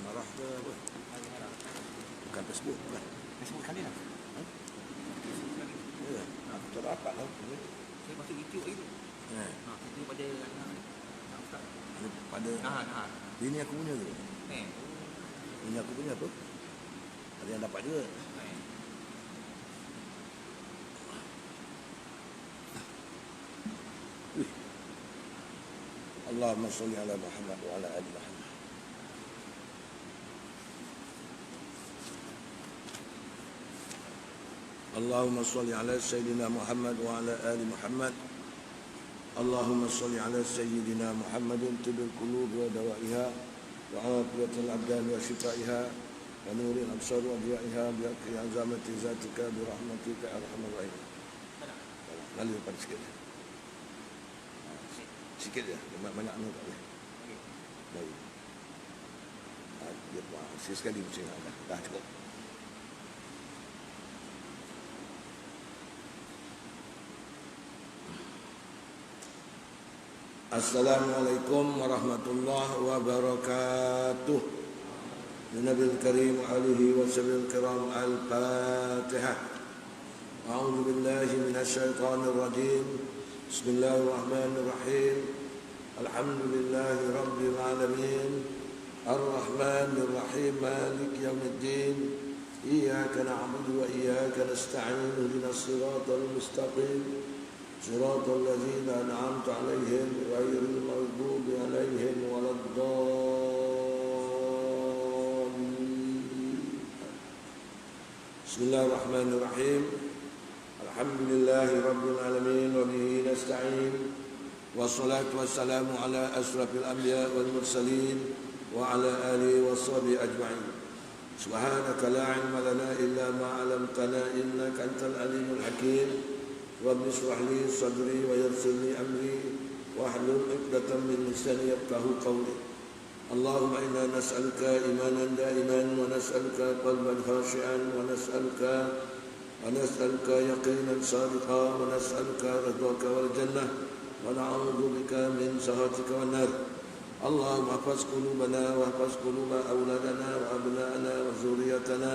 marah ke apa? Bukan Facebook, bukan. Facebook sekali lah. Facebook sekali. Ya, aku tak dapat lah. Saya masuk YouTube lagi tu. Ya. Itu pada anak ustaz. Pada Nahan. ini aku punya tu. Eh. Ini aku punya tu. Ada yang dapat juga. Allahumma salli ala Muhammad wa ala ali Muhammad. Allahumma salli ala Sayyidina Muhammad wa ala ali Muhammad. Allahumma salli ala Sayyidina Muhammadin tibbil qulub wa dawaiha wa afiyatul abdan wa shifaiha wa nuril absar wa diyaiha bi haqqi azamati zatika bi rahmatika arhamar rahim. Lalu depan sikit. Sikit je, banyak ni tak boleh. Baik. Dia buat sekali macam ni. Dah cukup. Assalamualaikum warahmatullahi wabarakatuh. Nabil Karim alihi wa sahbihi kiram al-Fatihah. A'udzu billahi minasy syaithanir rajim. Bismillahirrahmanirrahim. Alhamdulillahi rabbil alamin. Ar-Rahmanir Rahim. Maliki yaumiddin. Iyyaka na'budu wa iyyaka nasta'in. Ihdinas siratal mustaqim. صراط الذين أنعمت عليهم غير المغضوب عليهم ولا الضالين. بسم الله الرحمن الرحيم. الحمد لله رب العالمين وبه نستعين والصلاة والسلام على أشرف الأنبياء والمرسلين وعلى آله وصحبه أجمعين. سبحانك لا علم لنا إلا ما علمتنا إنك أنت العليم الحكيم. رب اشرح لي صدري ويسر لي امري واحلل عقدة من لساني يفقهوا قولي. اللهم انا نسالك ايمانا دائما ونسالك قلبا خاشعا ونسالك يقينا صادقا ونسالك رضاك والجنه ونعوذ بك من سخطك والنار. اللهم احفظ قلوبنا واحفظ قلوب اولادنا وابنائنا وذريتنا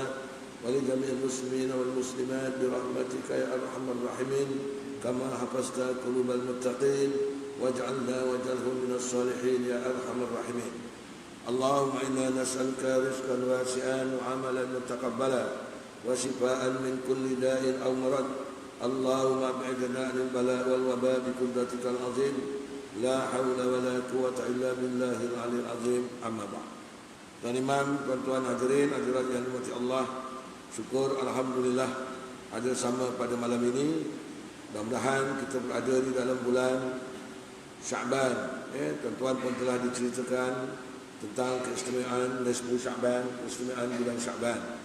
ولجميع المسلمين والمسلمات برحمتك يا أرحم الراحمين كما حفظت قلوب المتقين واجعلنا واجعلهم من الصالحين يا أرحم الراحمين. اللهم إنا نسألك رزقا واسعا وعملا متقبلا وشفاء من كل داء أو مرض. اللهم أبعدنا عن البلاء والوباء بقدرتك العظيم. لا حول ولا قوة إلا بالله العلي العظيم. أما بعد. Tuan Imam, tuan-tuan hadirin, hadirat yang dirahmati Allah, syukur Alhamdulillah ada sama pada malam ini. Mudah-mudahan kita berada di dalam bulan Sya'ban. Tuan-tuan pun telah diceritakan tentang keistimewaan nisfu Sya'ban, keistimewaan bulan Sya'ban.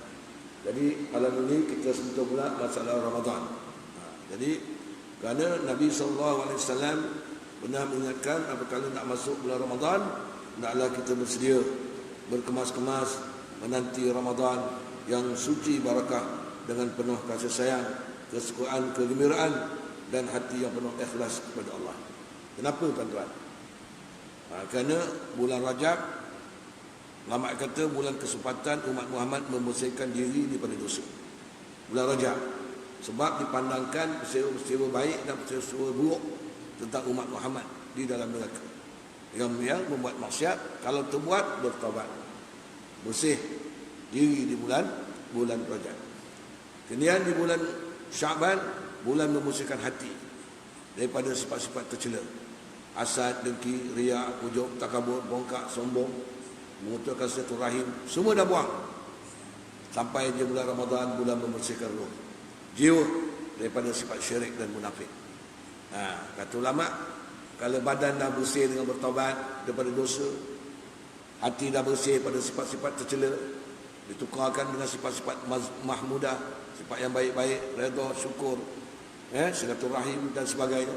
Jadi malam ini kita sentuh pula masalah Ramadan. Jadi kerana Nabi SAW pernah mengingatkan apabila nak masuk bulan Ramadan, hendaklah kita bersedia, berkemas-kemas menanti Ramadan yang suci barakah dengan penuh kasih sayang, kesukaan, kegembiraan dan hati yang penuh ikhlas kepada Allah. Kenapa tuan-tuan? Kerana bulan Rajab, ulama kata bulan kesempatan umat Muhammad membersihkan diri daripada dosa. Bulan Rajab sebab dipandangkan peristiwa baik dan peristiwa buruk tentang umat Muhammad di dalam neraka. Yang membuat maksiat, kalau terbuat bertaubat, bersih diri di bulan Rajab. Kemudian di bulan Sya'ban, bulan membersihkan hati daripada sifat-sifat tercela, hasad, dengki, riak, ujub, takabur, bongkak, sombong, memutuskan silaturahim, semua dah buang. Sampai di bulan Ramadan, bulan membersihkan roh, jiwa daripada sifat syirik dan munafik. Kata ulama, kalau badan dah bersih dengan bertaubat daripada dosa, hati dah bersih pada sifat-sifat tercela, ditukarkan dengan sifat-sifat mahmudah, sifat yang baik-baik, redha, syukur, silaturahim dan sebagainya.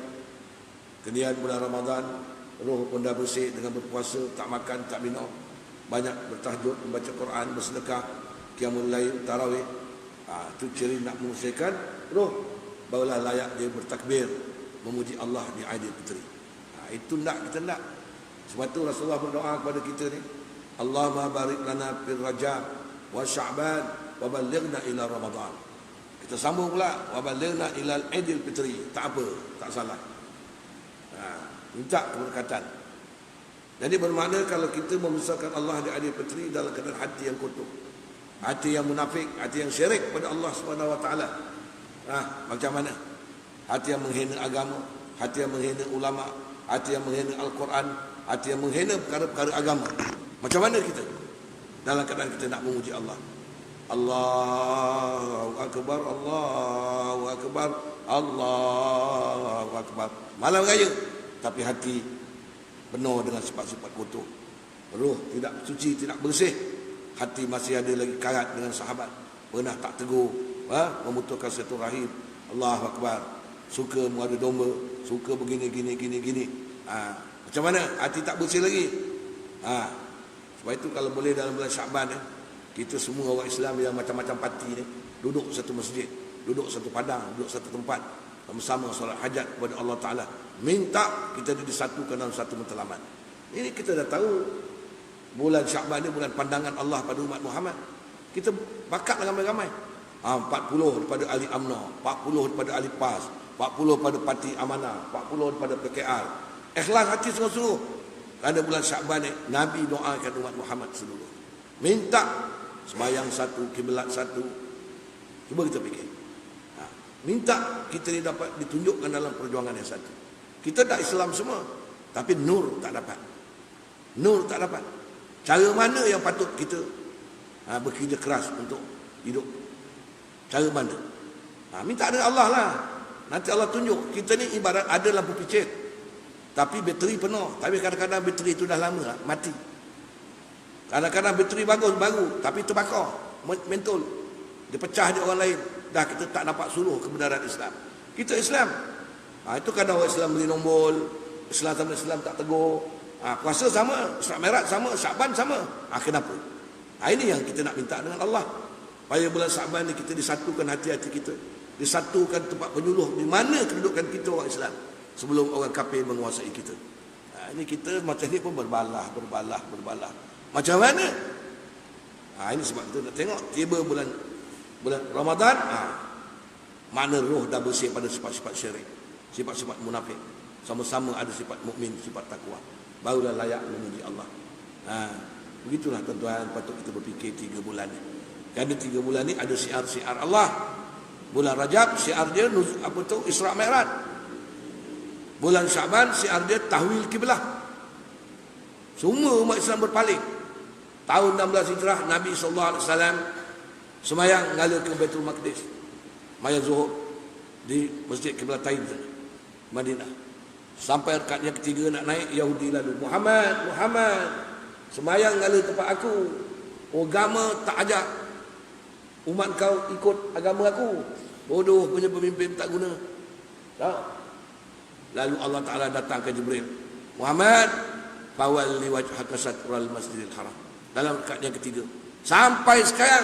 Kemudian bulan Ramadan, roh pun dah bersih dengan berpuasa, tak makan, tak minum, banyak bertahajud, membaca Quran, bersedekah, qiyamul lail, tarawih. Itu ciri nak membersihkan roh, barulah layak dia bertakbir, memuji Allah di Aidil Fitri. Itu nak kita nak. Sebab tu Rasulullah berdoa kepada kita ni, Allahumma barik lana fil Rajab wa Sya'ban wa ballighna ila Ramadan. Kita sambung pula wa ballighna ila Aidil Fitri. Tak apa, tak salah. Minta keberkatan. Jadi bermakna kalau kita membesarkan Allah di Aidil Fitri dalam keadaan hati yang kotor, hati yang munafik, hati yang syirik pada Allah Subhanahu wa taala. Macam mana? Hati yang menghina agama, hati yang menghina ulama, hati yang menghina Al-Quran, hati yang menghina perkara-perkara agama. Macam mana kita dalam keadaan kita nak memuji Allah? Allahu Akbar, Allahu Akbar, Allahu Akbar. Malam raya, tapi hati penuh dengan sifat-sifat kotor. Ruh tidak suci, tidak bersih. Hati masih ada lagi karat dengan sahabat. Pernah tak tegur, memutuskan silaturahim. Allahu Akbar. Suka mengadu domba, suka begini. Macam mana? Hati tak bersih lagi. Sebab itu kalau boleh dalam bulan Sya'ban, kita semua orang Islam yang macam-macam parti ni, duduk satu masjid, duduk satu padang, duduk satu tempat, sama-sama solat hajat kepada Allah Ta'ala. Minta kita disatukan dalam satu matlamat. Ini kita dah tahu bulan Sya'ban ni bulan pandangan Allah pada umat Muhammad. Kita bakat ramai-ramai. 40 daripada ahli UMNO, 40 daripada ahli PAS, 40 pada Parti Amanah, 40 daripada PKR. Ikhlas hati sungguh-sungguh. Pada bulan Sya'ban ni Nabi doakan umat Muhammad seluruh. Minta sembahyang satu, kiblat satu. Cuba kita fikir. Minta kita ni dapat ditunjukkan dalam perjuangan yang satu. Kita dah Islam semua, tapi nur tak dapat. Nur tak dapat. Cara mana yang patut kita bekerja keras untuk hidup? Cara mana? Minta dengan Allah lah. Nanti Allah tunjuk. Kita ni ibarat ada lampu picit, tapi bateri penuh. Tapi kadang-kadang bateri itu dah lama mati. Kadang-kadang bateri bagus, baru, tapi terbakar, mentul. Dia pecah di orang lain. Dah kita tak dapat suluh kebenaran Islam. Kita Islam. Itu kadang orang Islam beli nombol, Islam sama Islam tak tegur. Puasa sama, Isra Mi'raj sama, Sya'ban sama. Kenapa? Ini yang kita nak minta dengan Allah. Supaya bulan Sya'ban ni kita disatukan hati-hati kita. Disatukan tempat penyuluh. Di mana kedudukan kita orang Islam sebelum orang kafir menguasai kita. Ini kita macam ni pun berbalah. Macam mana? Ini sebab kita nak tengok tiba bulan Ramadan, mana roh dah bersih pada sifat-sifat syirik, sifat-sifat munafik. Sama-sama ada sifat mukmin, sifat takwa. Barulah layak memuji Allah. Begitulah tuan-tuan, patut kita berfikir 3 bulan ni. Kerana 3 bulan ni ada syiar-syiar Allah. Bulan Rajab syiar dia Isra Mi'raj. Bulan Sya'ban syiar dia tahwil kiblah. Semua umat Islam berpaling. Tahun 16 Hijrah Nabi SAW semayang ngalir ke Baitul Maqdis, sembahyang Zuhur di Masjid Qiblatain Madinah. Sampai rakaat yang ketiga nak naik, Yahudi lalu, Muhammad sembayang ngalir tempat aku. Agama tak ajak umat kau ikut agama aku. Bodoh punya pemimpin tak guna. Tak. Lalu Allah Ta'ala datang ke Jibril, Muhammad, fawalli wajhaka satral masjidil haram. Dalam rakaat yang ketiga. Sampai sekarang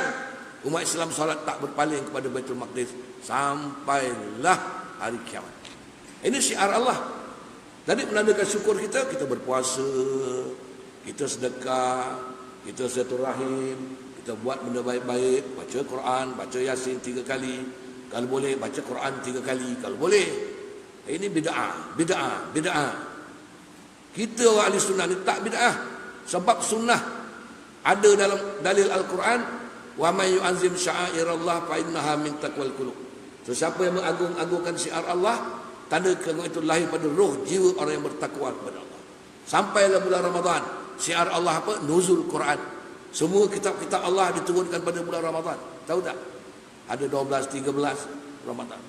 umat Islam solat tak berpaling kepada Baitul Maqdis sampailah hari kiamat. Ini syiar Allah. Jadi menandakan syukur kita berpuasa, kita sedekah, kita silaturahim, kita buat benda baik-baik, baca Quran, baca Yasin 3 kali. Kalau boleh baca Quran 3 kali kalau boleh. Ini bid'ah. Kita orang ahli sunnah ni tak bid'ah. Sebab sunnah ada dalam dalil Al-Quran, wa may yu'azzim sya'airallah fa innaha min taqwal qulub. Sesiapa yang mengagung-agungkan syiar Allah, tanda keagungan itu lahir pada roh jiwa orang yang bertakwa kepada Allah. Sampailah bulan Ramadan, syiar Allah apa? Nuzul Quran. Semua kitab-kitab Allah diturunkan pada bulan Ramadan. Tahu tak? Ada 12, 13 Ramadan.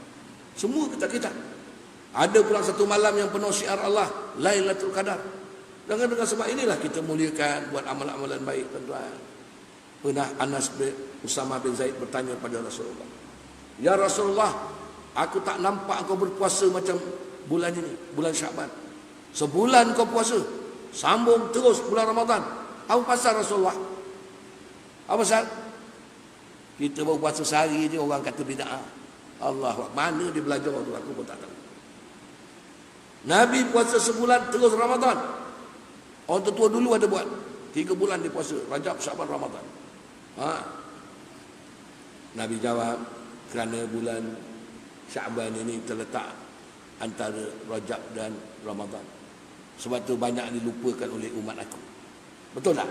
Semua kitab-kitab. Ada pula satu malam yang penuh syiar Allah, Lailatul Qadar. Dengan sebab inilah kita muliakan, buat amalan-amalan baik, tuan-tuan. Pernah Anas bin Usamah bin Zaid bertanya pada Rasulullah, Ya Rasulullah, aku tak nampak kau berpuasa macam bulan ini, bulan Sya'ban. Sebulan kau puasa, sambung terus bulan Ramadan. Apa pasal Rasulullah? Apa pasal? Kita baru puasa sehari je orang kata bid'ah. Allah, mana dia belajar tu aku pun tak tahu. Nabi puasa sebulan terus Ramadan. Orang tua dulu ada buat. 3 bulan dia puasa, Rajab, Syaban, Ramadan. Nabi jawab, kerana bulan Syaban ini terletak antara Rajab dan Ramadan. Sebab tu banyak dilupakan oleh umat aku. Betul tak?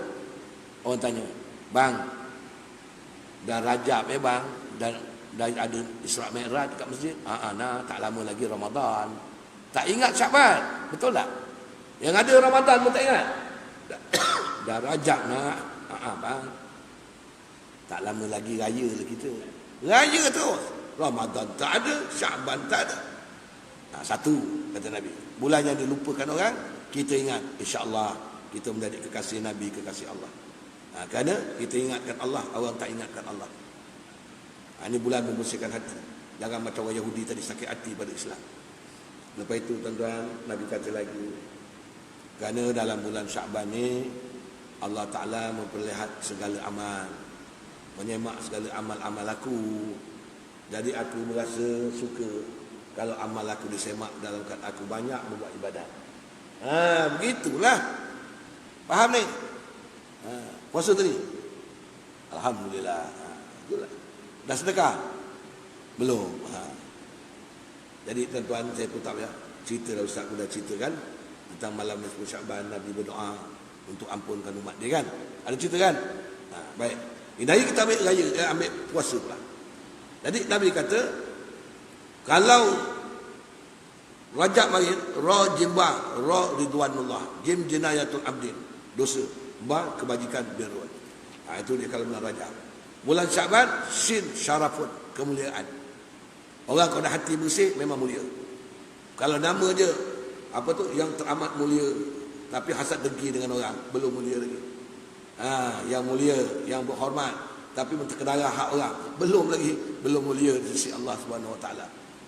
Orang tanya, bang, dah Rajab bang, dan ada Isra Mi'raj kat masjid. Nah, tak lama lagi Ramadan. Tak ingat Syaban. Betul tak? Yang ada Ramadan pun tak ingat. Dah Rajab nak. Bang, tak lama lagi raya lah kita. Raya terus. Ramadan tak ada, Syaban tak ada. Satu, kata Nabi, bulan yang dilupakan orang, kita ingat, insya-Allah kita menjadi kekasih Nabi, kekasih Allah. Kerana kita ingatkan Allah, orang tak ingatkan Allah. Ini bulan membersihkan hati. Jangan macam orang Yahudi tadi sakit hati pada Islam. Lepas itu tuan-tuan, Nabi kata lagi, kerana dalam bulan Syaban ni Allah Ta'ala memperlihat segala amal, menyemak segala amal-amal aku. Jadi aku merasa suka kalau amal aku disemak dalam keadaan aku banyak membuat ibadat. Begitulah. Faham ni? Puasa tadi? Alhamdulillah. Itulah. Dah sedekah? Belum. Jadi tuan-tuan, saya pun tak ya. Cerita dah Ustaz pun dah ceritakan tentang malam nisfu Syaban, Nabi berdoa untuk ampunkan umat dia kan. Ada cerita kan? Baik. Ini kita ambil raya, ambil puasa pula. Jadi Nabi kata, kalau Rajab marin, ra jimba, ra ridwanullah, jim jinayatul abdin, dosa, ba kebajikan birrun. Itu dia kalau bulan Rajab. Bulan Syaban, sin syarafun, kemuliaan. Orang kalau dah hati bersih memang mulia. Kalau nama je apa tu yang teramat mulia tapi hasad dengki dengan orang, belum mulia lagi. Yang mulia, yang berhormat tapi menterkedara hak orang, belum mulia di sisi Allah Subhanahu Wa Taala.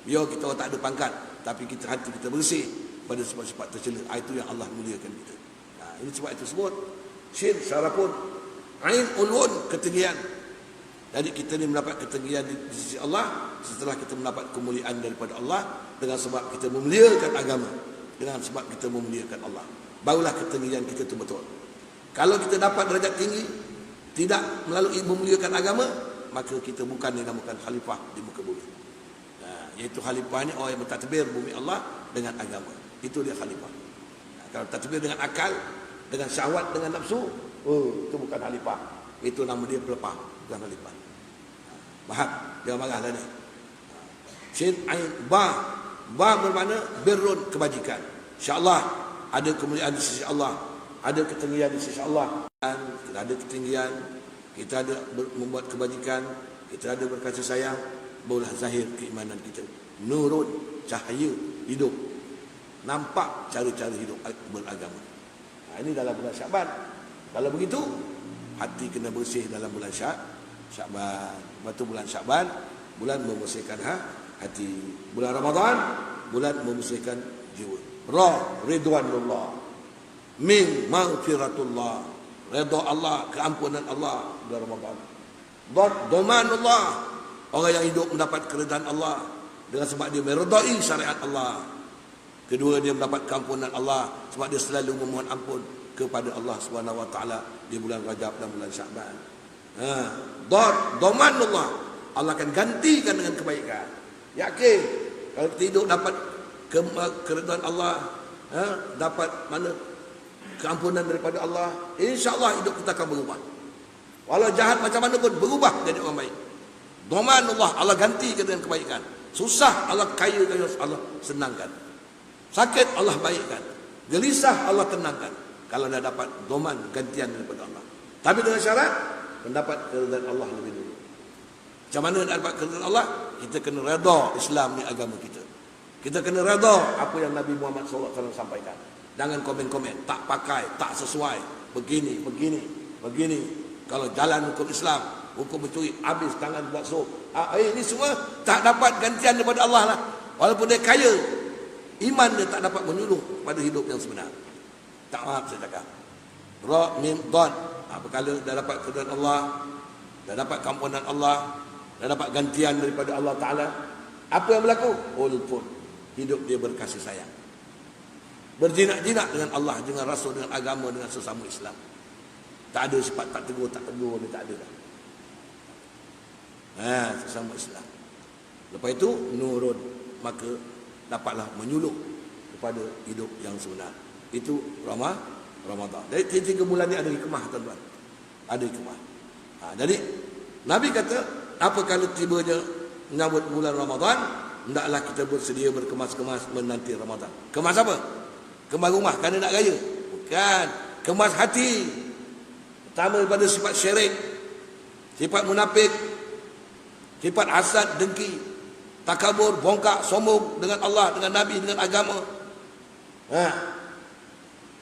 Biar kita orang tak ada pangkat, tapi kita hati kita bersih pada sebab-sebab tercela. Itu yang Allah muliakan kita. Ini sebab itu sebut syin syarafun, ain ulun, ketinggian. Jadi kita ni mendapat ketinggian di sisi Allah setelah kita mendapat kemuliaan daripada Allah dengan sebab kita memuliakan agama, dengan sebab kita memuliakan Allah. Barulah ketinggian kita itu betul. Kalau kita dapat derajat tinggi tidak melalui memuliakan agama, maka kita bukan dinamakan khalifah di muka bumi. Iaitu khalifah ni orang yang mentadbir bumi Allah dengan agama. Itu dia khalifah. Kalau tadbir dengan akal, dengan syahwat, dengan nafsu, itu bukan khalifah. Itu nama dia pelepah, bukan khalifah. Faham? Jangan marah lah ni. Sin ain ba. Ba bermakna birrun, kebajikan. InsyaAllah ada kemuliaan di sisi Allah, ada ketinggian di sisi Allah. Kita ada ketinggian, kita ada membuat kebajikan, kita ada berkasih sayang, barulah zahir keimanan kita. Nurun, cahaya hidup. Nampak cara-cara hidup beragama. Ini dalam bulan Syaban. Kalau begitu, hati kena bersih dalam bulan Syaban. Waktu bulan Syaban, bulan membersihkan hati. Bulan Ramadan, bulan membersihkan jiwa. Ra ridwanullah, min maghfiratullah, redha Allah, keampunan Allah bulan Ramadan. Domanullah, orang yang hidup mendapat keredaan Allah dengan sebab dia meredai syariat Allah. Kedua, dia mendapat keampunan Allah sebab dia selalu memohon ampun kepada Allah Subhanahu Wa Taala di bulan Rajab dan bulan Syaban. Domanullah, Allah akan gantikan dengan kebaikan. Yakin kalau kita hidup dapat keredaan Allah, dapat mana keampunan daripada Allah, insya-Allah hidup kita akan berubah. Walau jahat macam mana pun berubah jadi orang baik. Domanullah, Allah gantikan dengan kebaikan. Susah Allah kayakan, Allah senangkan. Sakit Allah baikkan. Gelisah Allah tenangkan. Kalau dah dapat doman, gantian daripada Allah. Tapi dengan syarat mendapat keredaan Allah lebih dulu. Macam mana nak dapat keredaan Allah? Kita kena redha Islam ni agama kita. Kita kena redha apa yang Nabi Muhammad SAW sampaikan. Jangan komen-komen, tak pakai, tak sesuai, begini. Kalau jalan hukum Islam, hukum mencuri, habis tangan buat sup. Ini semua tak dapat gantian daripada Allah lah. Walaupun dia kaya, iman dia tak dapat menyuluh pada hidup yang sebenar. Tak, maaf saya cakap. Ra mim dad. Apabila dah dapat keredaan Allah, dah dapat keampunan Allah, dah dapat gantian daripada Allah Ta'ala, apa yang berlaku? Ulfun, hidup dia berkasih sayang, berjinak-jinak dengan Allah, dengan Rasul, dengan agama, dengan sesama Islam. Tak ada sifat tak tegur ni, tak ada dah. Sesama Islam. Lepas itu nurun, maka dapatlah menyuluh kepada hidup yang sebenar. Itu Ramadan. Jadi 3 bulan ni ada hikmah, tuan-tuan. Ada hikmah. Jadi Nabi kata, apa kalau tibanya menyambut bulan Ramadan, hendaklah kita bersedia berkemas-kemas menanti Ramadan. Kemas apa? Kemas rumah kerana nak raya? Bukan. Kemas hati. Pertama daripada sifat syirik, sifat munafik, sifat hasad, dengki, takabur, bongkak, sombong dengan Allah, dengan Nabi, dengan agama.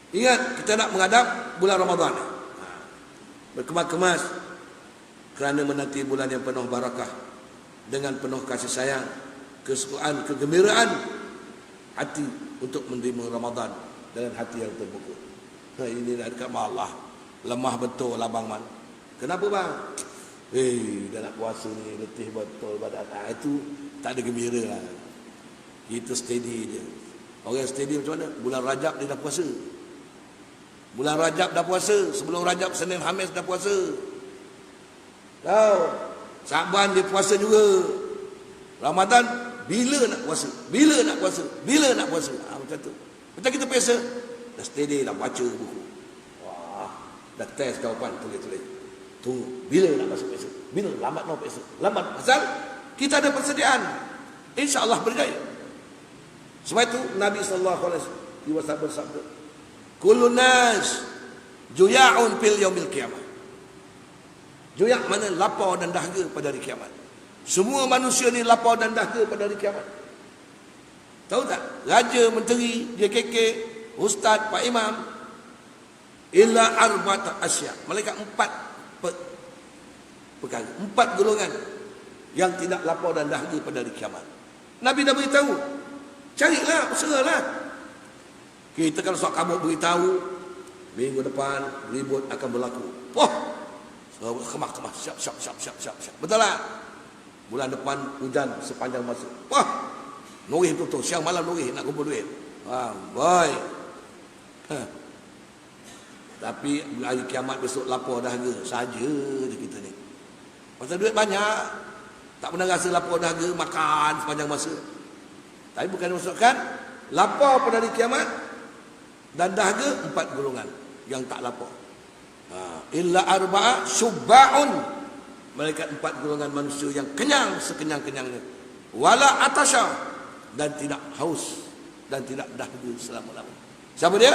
Ingat, kita nak menghadap bulan Ramadan. Berkemas-kemas kerana menanti bulan yang penuh barakah, dengan penuh kasih sayang, kesukaan, kegembiraan hati untuk menerima Ramadan dengan hati yang terbuka. Ini nak dekat Allah. Lemah betul abang Man. Kenapa bang? Dah nak puasa ni, letih betul badan. Itu tak ada gembira lah. Kita steady je. Orang steady macam mana? Bulan Rajab dia dah puasa. Bulan Rajab dah puasa. Sebelum Rajab, Senin, Khamis dah puasa. Tahu? Syaban dia puasa juga. Ramadan bila nak puasa? Bila nak puasa? Bila nak puasa? Macam tu. Macam kita biasa, dah steady dah baca buku. Dah test jawapan, tulis-tulis. Tunggu, bila nak masuk puasa? Bila? Lambat nak puasa? Lambat. Pasal kita ada persediaan. InsyaAllah berjaya. Sebab itu Nabi SAW bersabda, kullu nas juya'un fil yaumil qiyamah. Juya' mana? Lapar dan dahaga pada hari kiamat. Semua manusia ni lapar dan dahaga pada hari kiamat. Tahu tak? Raja, menteri, dia kekek, ustaz, pak imam, illa arba'at asya. Malaikat 4 perkara, 4 golongan yang tidak lapar dan dahaga pada hari kiamat. Nabi dah beritahu, carilah, usahlah. Kita kalau sok kamu beritahu, minggu depan ribut akan berlaku. Kemas, siap. Betul tak? Bulan depan hujan sepanjang masa. Norih betul, siang malam norih nak kumpul duit. Boy. Tapi hari kiamat besok lapar dahaga saja je kita ni. Pasal duit banyak, tak pernah rasa lapar dahaga, makan sepanjang masa. Tapi bukan maksudkan lapar pada hari kiamat dan dahaga 4 golongan yang tak lapar. Illa arba'a syubba'un, malaikat 4 golongan manusia yang kenyang sekenyang-kenyangnya, wala atasha, dan tidak haus dan tidak dahaga selama-lamanya. Siapa dia?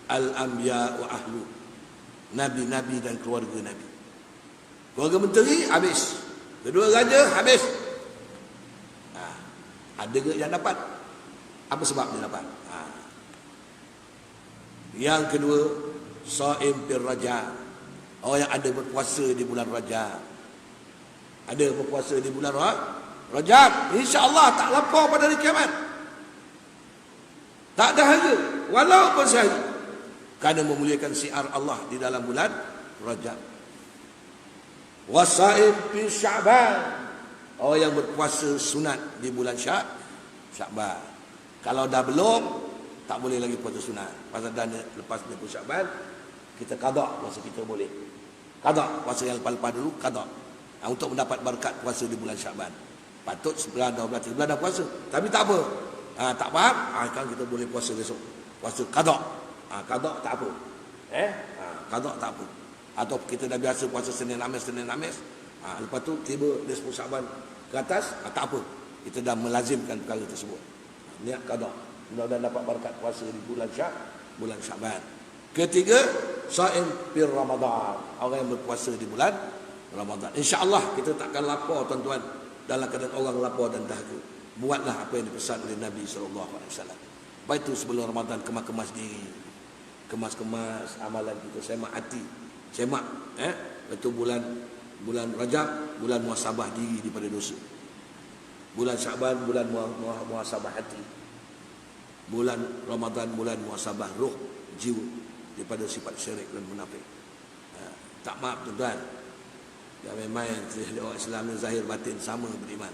Al-anbiya wa ahlu, nabi-nabi dan keluarga nabi. Keluarga menteri habis, kedua raja habis. Ada ke yang dapat? Apa sebab dia dapat? Yang kedua, shaim fil Rajab, orang yang ada berpuasa di bulan Rajab. Ada berpuasa di bulan Rajab, insya-Allah tak lapar pada hari kiamat, tak dahaga walaupun sehari, kerana memuliakan syiar Allah di dalam bulan Rajab. Wasaim fi Sya'ban, orang yang berpuasa sunat di bulan Sya'ban. Kalau dah belum, tak boleh lagi puasa sunat. Pasal dah lepas ni Sya'ban, kita qada puasa kita boleh. Qada puasa yang lepas-lepas dulu, qada. Untuk mendapat berkat puasa di bulan Sya'ban. Patut 11, 12, 13 dah puasa. Tapi tak apa. Tak faham? Kan kita boleh puasa besok. Puasa qada. Qada tak apa. Qada tak apa. Atau kita dah biasa puasa Senin Khamis. Lepas tu tiba dia 10 Sya'ban ke atas, tak apa. Kita dah melazimkan perkara tersebut. Niat qada. Mudah-mudahan dapat berkat puasa di bulan Sya'ban. Ketiga, shaim fil Ramadan, orang yang berpuasa di bulan Ramadan. InsyaAllah kita takkan lapar, tuan-tuan, dalam keadaan orang lapar dan dahaga. Buatlah apa yang dipesan oleh Nabi SAW. Baik itu sebelum Ramadan, kemas-kemas diri, kemas-kemas amalan kita, semak hati, semak. Itu bulan Rajab, bulan muhasabah diri daripada dosa. Bulan Sya'ban, bulan muhasabah hati. Bulan Ramadan, bulan muhasabah roh, jiwa, daripada sifat syirik dan munafik. Tak maaf, tuan-tuan. Jangan main jadi orang Islam ni zahir batin sama beriman.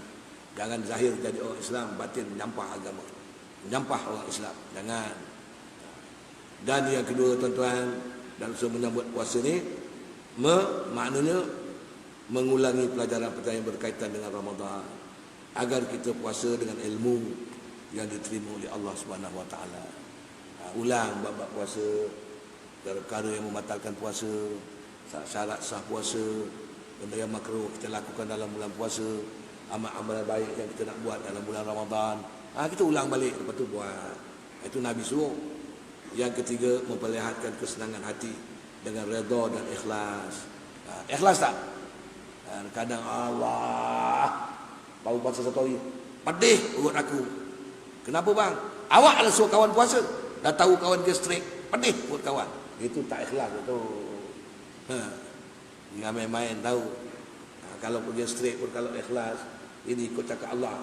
Jangan zahir jadi orang Islam, batin menyampah agama, menyampah orang Islam. Jangan. Dan yang kedua, tuan-tuan, Dan so menyambut puasa ni maknanya mengulangi pelajaran-pelajaran yang berkaitan dengan Ramadan agar kita puasa dengan ilmu yang diterima oleh Allah Subhanahu Wa Taala. Ulang bab-bab puasa, perkara yang membatalkan puasa, syarat sah puasa, benda yang makruh kita lakukan dalam bulan puasa, amal-amal baik yang kita nak buat dalam bulan Ramadan. Kita ulang balik, lepas tu buat. Itu Nabi suruh. Yang ketiga, memperlihatkan kesenangan hati dengan redha dan ikhlas. Ikhlas tak? Kadang Allah baru puasa satu hari, pedih urut aku. Kenapa bang? Awak lah suruh kawan puasa, dah tahu kawan gastrik, pedih urut kawan. Itu tak ikhlas tu. Jangan main-main tahu. Kalau pergi straight pun kalau ikhlas, ini ikut cakap Allah.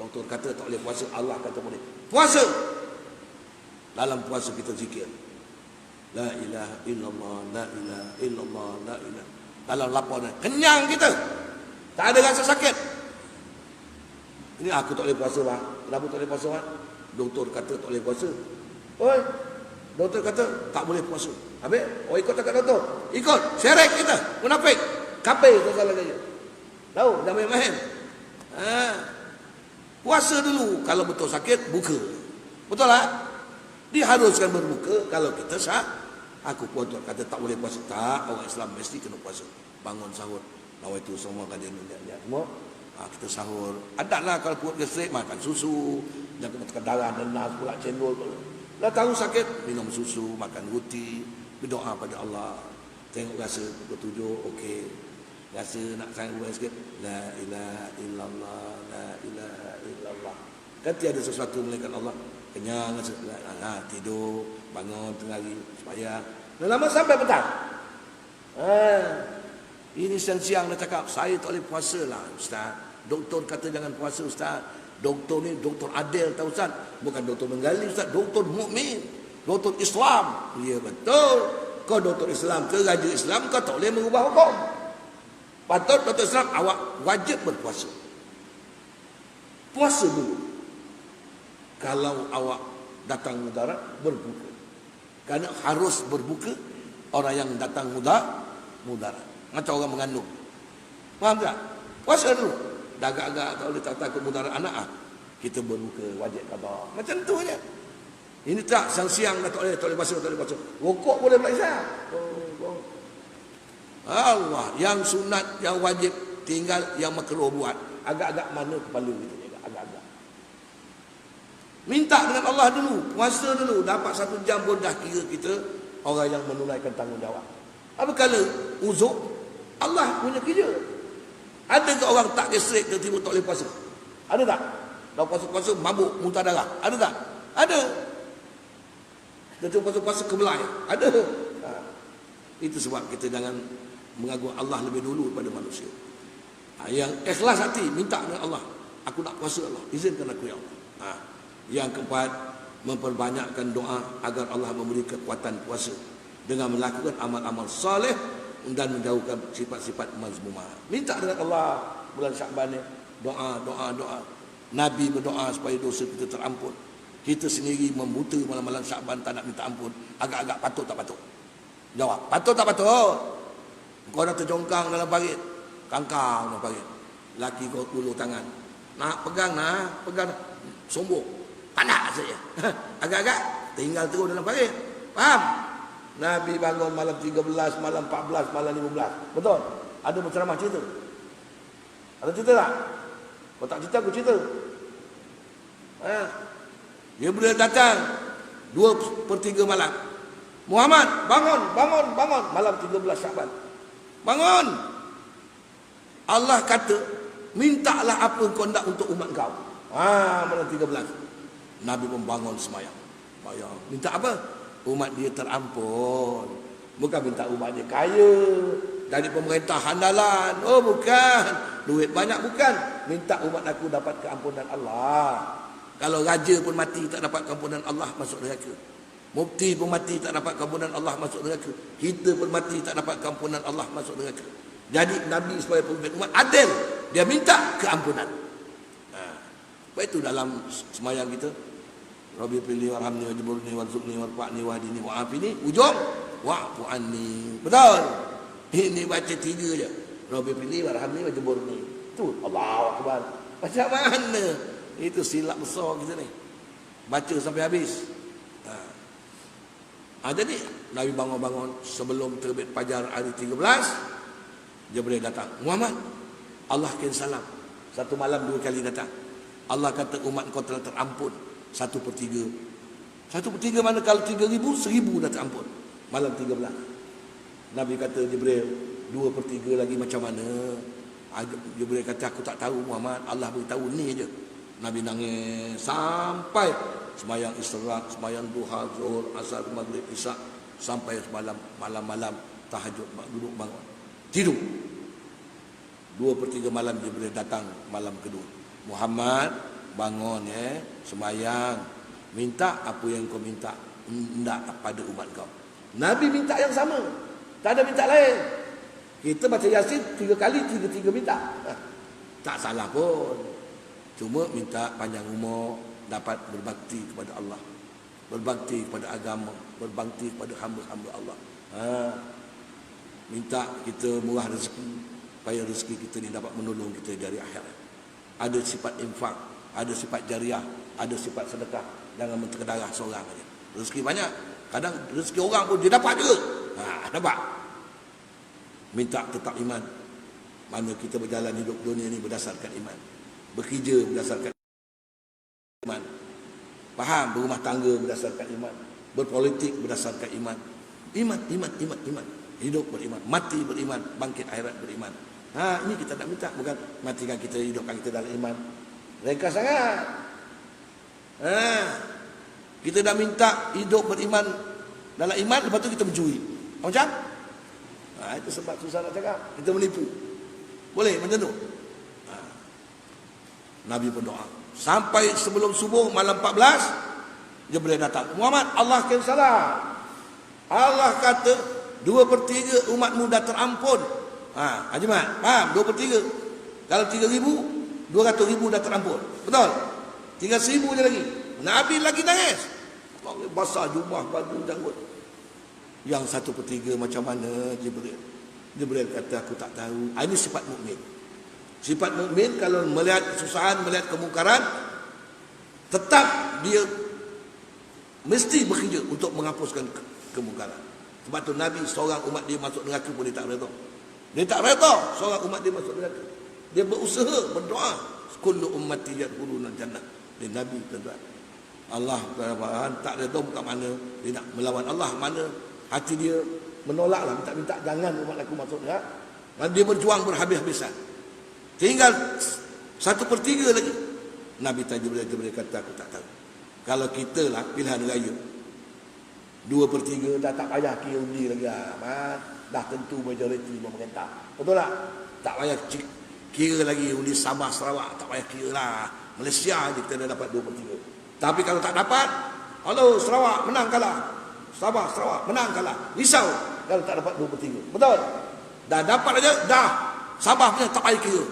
Doktor kata tak boleh puasa, Allah kata boleh. Puasa. Dalam puasa kita zikir. La ilaha illallah, la ilaha illallah, la ilaha. Dalam lapar kenyang kita. Tak ada rasa sakit. Ini aku tak boleh puasa bang. Kenapa tak boleh puasa bang? Doktor kata tak boleh puasa. Oi, doktor kata tak boleh puasa. Habis, ikut cakap doktor. Ikut, syirik kita, munafik. Kafir tu salah dia. Tahu, jangan main-main. Puasa dulu, kalau betul sakit, buka. Betul tak? Diharuskan berbuka kalau kita sah. Aku pun tuan kata tak boleh puasa. Tak, orang Islam mesti kena puasa. Bangun sahur. Lawa itu semua kan dia semua. Kita sahur. Adaklah kalau perut gastrik makan susu. Jangan tekan darah, nenas pula cendol. Dah tahu sakit, minum susu, makan roti, berdoa pada Allah. Tengok rasa pukul 7, okey. Rasa nak sanggup sikit, la ilaha illallah, la ilaha illallah. Kan tiada sesuatu melainkan Allah. Kenyang rasa, tidur, bangun tengah hari, supaya lama sampai petang. Ini siang-siang dah cakap, saya tak boleh puasa lah Ustaz. Doktor kata jangan puasa Ustaz. Doktor ni doktor adil tahu Ustaz. Bukan doktor menggali Ustaz, doktor mukmin, doktor Islam. Ya betul. Kau doktor Islam ke raja Islam, kau tak boleh mengubah hukum. Patut doktor Islam awak wajib berpuasa. Puasa dulu. Kalau awak datang mudarat, berbuka. Kerana harus berbuka orang yang datang mudarat. Macam orang mengandung. Faham tak? Puasa dulu. Dah agak-agak tak boleh takut mudarat anak. Kita berbuka, wajib qada. Macam tu aja. Ini tak siang-siang dah tak boleh puasa, tak boleh puasa. Rokok boleh pula Islam. Allah, yang sunat, yang wajib tinggal, yang makruh buat. Agak-agak mana kepala kita jaga, agak-agak. Minta dengan Allah dulu, puasa dulu, dapat 1 jam pun dah kira kita orang yang menunaikan tanggungjawab. Apakala uzur, Allah punya kerja. Ada ke orang tak gastrik tiba-tiba tak boleh puasa? Ada tak? Dah puasa-puasa mabuk, muntah darah. Ada tak? Ada. Dia puasa-puasa kebelai. Ada. Itu sebab kita jangan mengagung Allah lebih dulu daripada manusia. Yang ikhlas hati, minta dengan Allah. Aku nak puasa Allah, izinkan aku ya Allah. Yang keempat, memperbanyakkan doa agar Allah memberi kekuatan puasa dengan melakukan amal-amal soleh dan menjauhkan sifat-sifat mazmumah. Minta dengan Allah bulan Syaban ni, doa. Nabi berdoa supaya dosa kita terampun. Kita sendiri membuta malam-malam Syaban tak nak minta ampun. Agak-agak patut tak patut? Jawab, patut tak patut? Kau dah terjongkang dalam parit, kangkang dalam parit. Laki kau ulur tangan, nak pegang, sombong, panas saja. Agak-agak tinggal terus dalam parit. Faham? Nabi bangun malam 13, malam 14, malam 15. Betul? Ada berceramah cerita? Ada cerita tak? Kalau tak cerita, aku cerita. Dia boleh datang 2/3 malam. Muhammad, bangun. Malam 13 Syaban. Bangun. Allah kata, mintalah apa kau nak untuk umat kau. Malam 13. Nabi pun bangun semayang. Minta apa? Umat dia terampun. Bukan minta umat dia kaya, dari pemerintah handalan. Oh bukan, duit banyak bukan. Minta umat aku dapat keampunan Allah. Kalau raja pun mati tak dapat keampunan Allah, masuk neraka. Mufti pun mati tak dapat keampunan Allah, masuk neraka. Kita pun mati tak dapat keampunan Allah, masuk neraka. Jadi Nabi sebagai pemimpin umat adil, dia minta keampunan. Sebab itu dalam semayang kita, Rabbi pilih warhamni wajburni warzuqni warfa'ni wahdini wa'afini, ujung wa'fu anni. Betul. Ini baca 3 je. Rabbi pilih warhamni wajburni. Tu Allahu akbar. Macam mana? Itu silap besar kita ni. Baca sampai habis. Jadi Nabi bangun-bangun sebelum terbit fajar hari 13, Jibril datang. Muhammad, Allah kirim salam. Satu malam 2 kali datang. Allah kata umat kau telah terampun 1/3. 1/3 mana kalau 3,000, 1,000 dah terampun. Malam 13. Nabi kata Jibril, 2/3 lagi macam mana? Jibril kata aku tak tahu Muhammad, Allah beritahu ni je. Nabi nangis sampai sembahyang Isra, sembahyang duha, zuhur, asar, maghrib, isyak, sampai semalam malam-malam tahajud, duduk bangun, tidur. 2/3 malam Jibril datang malam kedua. Muhammad, bangun sembahyang, minta apa yang kau minta hendak pada umat kau. Nabi minta yang sama, tak ada minta lain. Kita baca Yasin 3 kali, 3 minta. Tak salah pun. Cuma minta panjang umur, dapat berbakti kepada Allah, berbakti kepada agama, berbakti kepada hamba-hamba Allah. Minta kita murah rezeki, supaya rezeki kita ni dapat menolong kita dari akhirat. Ada sifat infak, ada sifat jariah, ada sifat sedekah. Jangan menterdarah seorang saja. Rezeki banyak, kadang rezeki orang pun dia dapat juga. Dapat. Minta tetap iman. Mana kita berjalan hidup dunia ni berdasarkan iman. Bekerja berdasarkan iman. Faham, berumah tangga berdasarkan iman. Berpolitik berdasarkan iman. Iman. Hidup beriman, mati beriman, bangkit akhirat beriman. Ini kita nak minta, bukan matikan kita, hidupkan kita dalam iman. Ringkas sangat. Kita dah minta hidup beriman dalam iman, lepas tu kita mencuri. Macam? Itu sebab susah nak cakap. Kita menipu. Boleh macam tu? Nabi berdoa. Sampai sebelum subuh malam 14, Jibril datang. Muhammad, Allah kirim salam. Allah kata 2/3 umatmu dah terampun. Haji Mat, faham? 2/3. Kalau 3,000, 200,000 dah terampun. Betul? 3,000 je lagi. Nabi lagi nangis. Basah jubah, baju, janggut. Yang 1/3 macam mana Jibril? Jibril kata aku tak tahu. Ini sifat mukmin. Sifat mukmin kalau melihat kesusahan, melihat kemungkaran, tetap dia mesti bekerja untuk menghapuskan kemungkaran. Sebab tu Nabi seorang umat dia masuk neraka pun dia tak redha. Dia tak redha seorang umat dia masuk neraka. Dia berusaha berdoa, kullu ummati yadkhuluna jannah. Dia Nabi tuan-tuan. Allah tak redha bukan mana dia nak melawan Allah, mana hati dia menolaklah, minta jangan umat aku masuk neraka. Dan dia berjuang berhabis-habisan. Tinggal 1/3 lagi. Nabi Jibril kata aku tak tahu. Kalau kita lah pilihan raya 2/3 dah tak payah kira undi lagi. Dah tentu majoriti pemerintah. Betul tak? Tak payah kira lagi undi Sabah Sarawak, tak payah kira lah. Malaysia je kita dah dapat 2/3. Tapi kalau tak dapat, halo Sarawak menang kalah, Sabah Sarawak menang kalah, risau kalau tak dapat 2/3. Betul? Dah dapat aja, dah Sabah punya tak payah kira.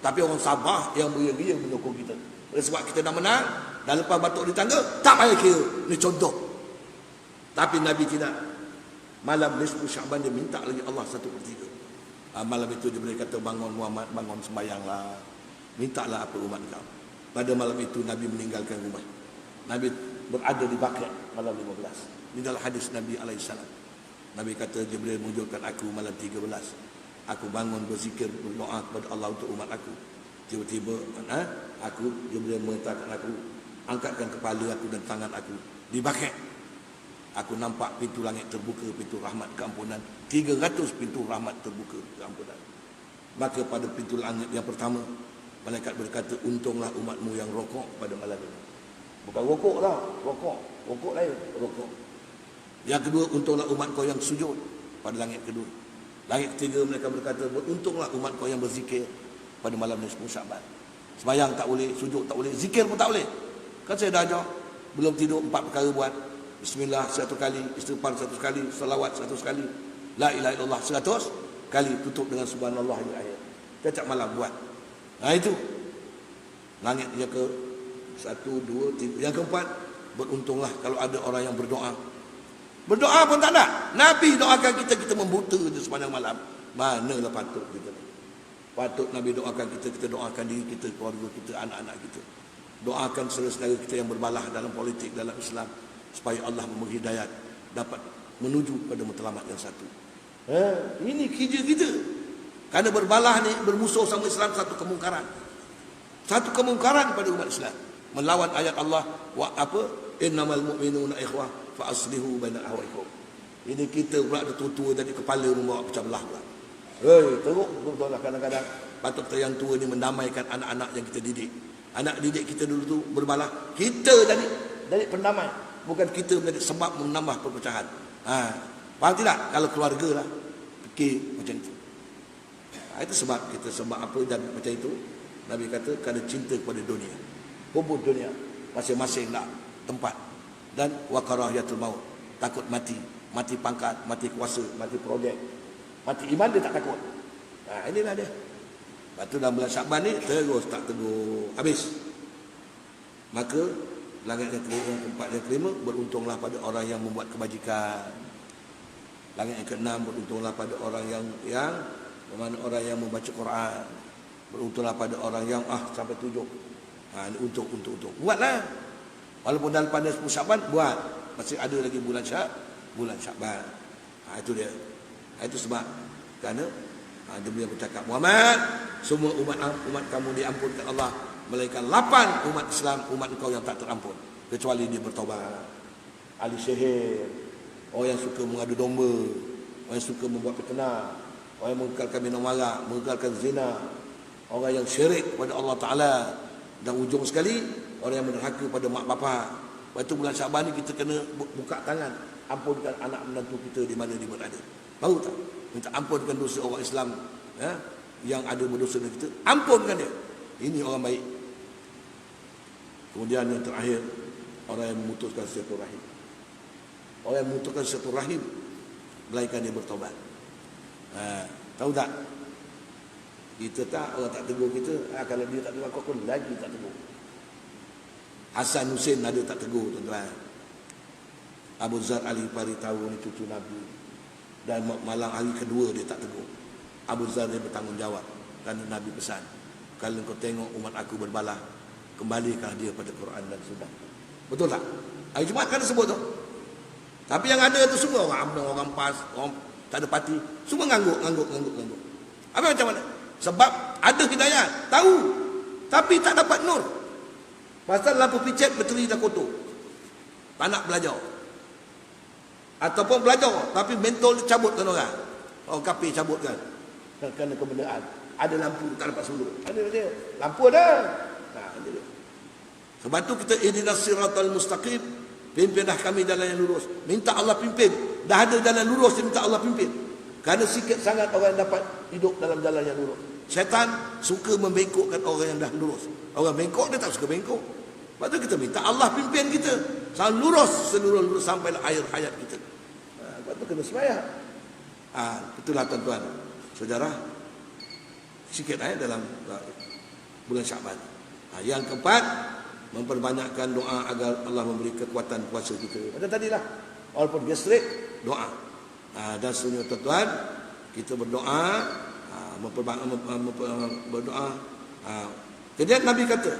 Tapi orang Sabah yang beria-beria menyokong kita. Oleh sebab kita dah menang, dah lepas batuk di tangga, tak payah kira. Ini contoh. Tapi Nabi tidak. Malam nisfu Syaban dia minta lagi Allah 1/3. Malam itu dia boleh kata, bangun Muhammad, bangun sembahyanglah. Mintalah apa umat kau. Pada malam itu Nabi meninggalkan rumah. Nabi berada di Baqi' malam 15. Ini adalah hadis Nabi alaihi salam. Nabi kata Jibril munculkan aku malam 13. Aku bangun berzikir, berdoa kepada Allah untuk umat aku. Tiba-tiba aku Jibril mengatakan aku, angkatkan kepala aku dan tangan aku di Baqi'. Aku nampak pintu langit terbuka, pintu rahmat keampunan. 300 pintu rahmat terbuka keampunan. Maka pada pintu langit yang pertama, malaikat berkata, untunglah umatmu yang rokok pada malam ini. Bukan rokok lah, rokok lain, rokok. Yang kedua, untunglah umat kau yang sujud pada langit kedua. Langit ketiga mereka berkata, beruntunglah umat kau yang berzikir pada malam nisfu Syaban. Sembahyang tak boleh, sujud tak boleh, zikir pun tak boleh. Kan saya dah ajar, belum tidur 4 perkara buat. Bismillah 1 kali, istighfar 1 kali, salawat 100 kali, la ilaha illallah 100 kali, tutup dengan subhanallah akhir. Setiap malam buat. Itu. Langit yang ke 1, 2, 3. Yang keempat, beruntunglah kalau ada orang yang berdoa Berdoa pun tak nak. Nabi doakan kita, kita membuta je sepanjang malam. Manalah patut kita. Patut Nabi doakan kita, kita doakan diri kita, keluarga kita, anak-anak kita. Doakan saudara-saudara kita yang berbalah dalam politik, dalam Islam, supaya Allah memberi hidayat, dapat menuju pada matlamat yang satu. Ini kerja kita. Kerana berbalah ni, bermusuh sama Islam, satu kemungkaran. Satu kemungkaran pada umat Islam. Melawan ayat Allah, innamal mu'minuna ikhwah fa aslihu baina akhawaykum. Ini kita pula ada tua-tua tadi, kepala membawa pecah belah pula. Teruk betul lah kadang-kadang. Patut kita yang tua ni mendamaikan anak-anak yang kita didik. Anak didik kita dulu tu berbalah. Kita jadi pendamai. Bukan kita menjadi sebab menambah perpecahan. Faham tidak? Kalau keluarga lah fikir macam itu. Itu sebab kita sebab apa dan macam itu. Nabi kata kerana cinta kepada dunia. Hubud dunia. Masing-masing nak tempat. Dan wakarahiyatul maut. Takut mati. Mati pangkat, mati kuasa, mati projek. Mati iman dia tak takut. Inilah dia. Lepas tu dalam bulan Syakban ni terus tak tegur. Habis. Maka langit yang kelima, tempat yang kelima, beruntunglah pada orang yang membuat kebajikan. Langit yang keenam, beruntunglah pada orang yang mana orang yang membaca Quran. Beruntunglah pada orang yang sampai 7. Ini untuk. Buatlah. Walaupun dalam pada 10 Syakban, buat. Masih ada lagi bulan Syakban. Itu dia. Itu sebab kerana dia boleh bercakap, Muhammad, semua umat kamu diampunkan Allah, melainkan 8 umat Islam, umat engkau yang tak terampun, kecuali dia bertaubat. Ahli sihir, orang yang suka mengadu domba, orang yang suka membuat fitnah, orang yang mengekalkan minum arak, mengekalkan zina, orang yang syirik kepada Allah Ta'ala, dan ujung sekali orang yang menderhaka pada mak bapak. Lepas tu bulan Syakban ni kita kena buka tangan, ampunkan anak menantu kita di mana dia berada. Tahu tak? Minta ampunkan dosa orang Islam yang ada berdosa dengan kita. Ampunkan dia. Ini orang baik. Kemudian yang terakhir, orang yang memutuskan silaturahim. Orang yang memutuskan silaturahim, melainkan dia bertaubat. Tahu tak? Kita tak, orang tak tegur kita. Kalau dia tak tegur aku pun lagi tak tegur. Hasan Hussein ada tak tegur, tuan-tuan. Abu Zar Ali Fari tahu ni cucu Nabi. Dan malam hari kedua dia tak tegur. Abu Zar dia bertanggungjawab. Kerana Nabi pesan, kalau kau tengok umat aku berbalah, kembalikan dia pada Quran dan Sunnah. Betul tak? Hari Jumaat kan sebut tu. Tapi yang ada tu semua orang UMNO, orang PAS, orang tak ada parti, semua ngangguk. Apa macam mana? Sebab ada hidayah, tahu, tapi tak dapat nur. Pasal lampu picet bateri dah kotor. Tak nak belajar. Ataupun belajar tapi mentol dia cabut kan orang. Orang kafir cabut kan. Kerana kebenaran. Ada lampu tak dapat suluh. Ada dia. Lampu ada. Ada dia. Sebab tu kita ihdinas siratal mustaqim. Pimpinlah kami jalan yang lurus. Minta Allah pimpin. Dah ada jalan lurus dia minta Allah pimpin. Kerana sikit sangat orang yang dapat hidup dalam jalan yang lurus. Syaitan suka membengkokkan orang yang dah lurus. Orang bengkok dia tak suka bengkok. Sebab tu kita minta Allah pimpin kita. Selalu lurus, seluruh lurus sampailah akhir hayat kita. Lepas tu kena sembahyang. Itulah tuan-tuan. Saudara, sikit dalam bulan Syakban. Yang keempat, memperbanyakkan doa agar Allah memberi kekuatan puasa kita. Macam tadilah. Walaupun gastrik, doa. Dan sebenarnya tuan-tuan, kita berdoa, berdoa. Kemudian Nabi kata,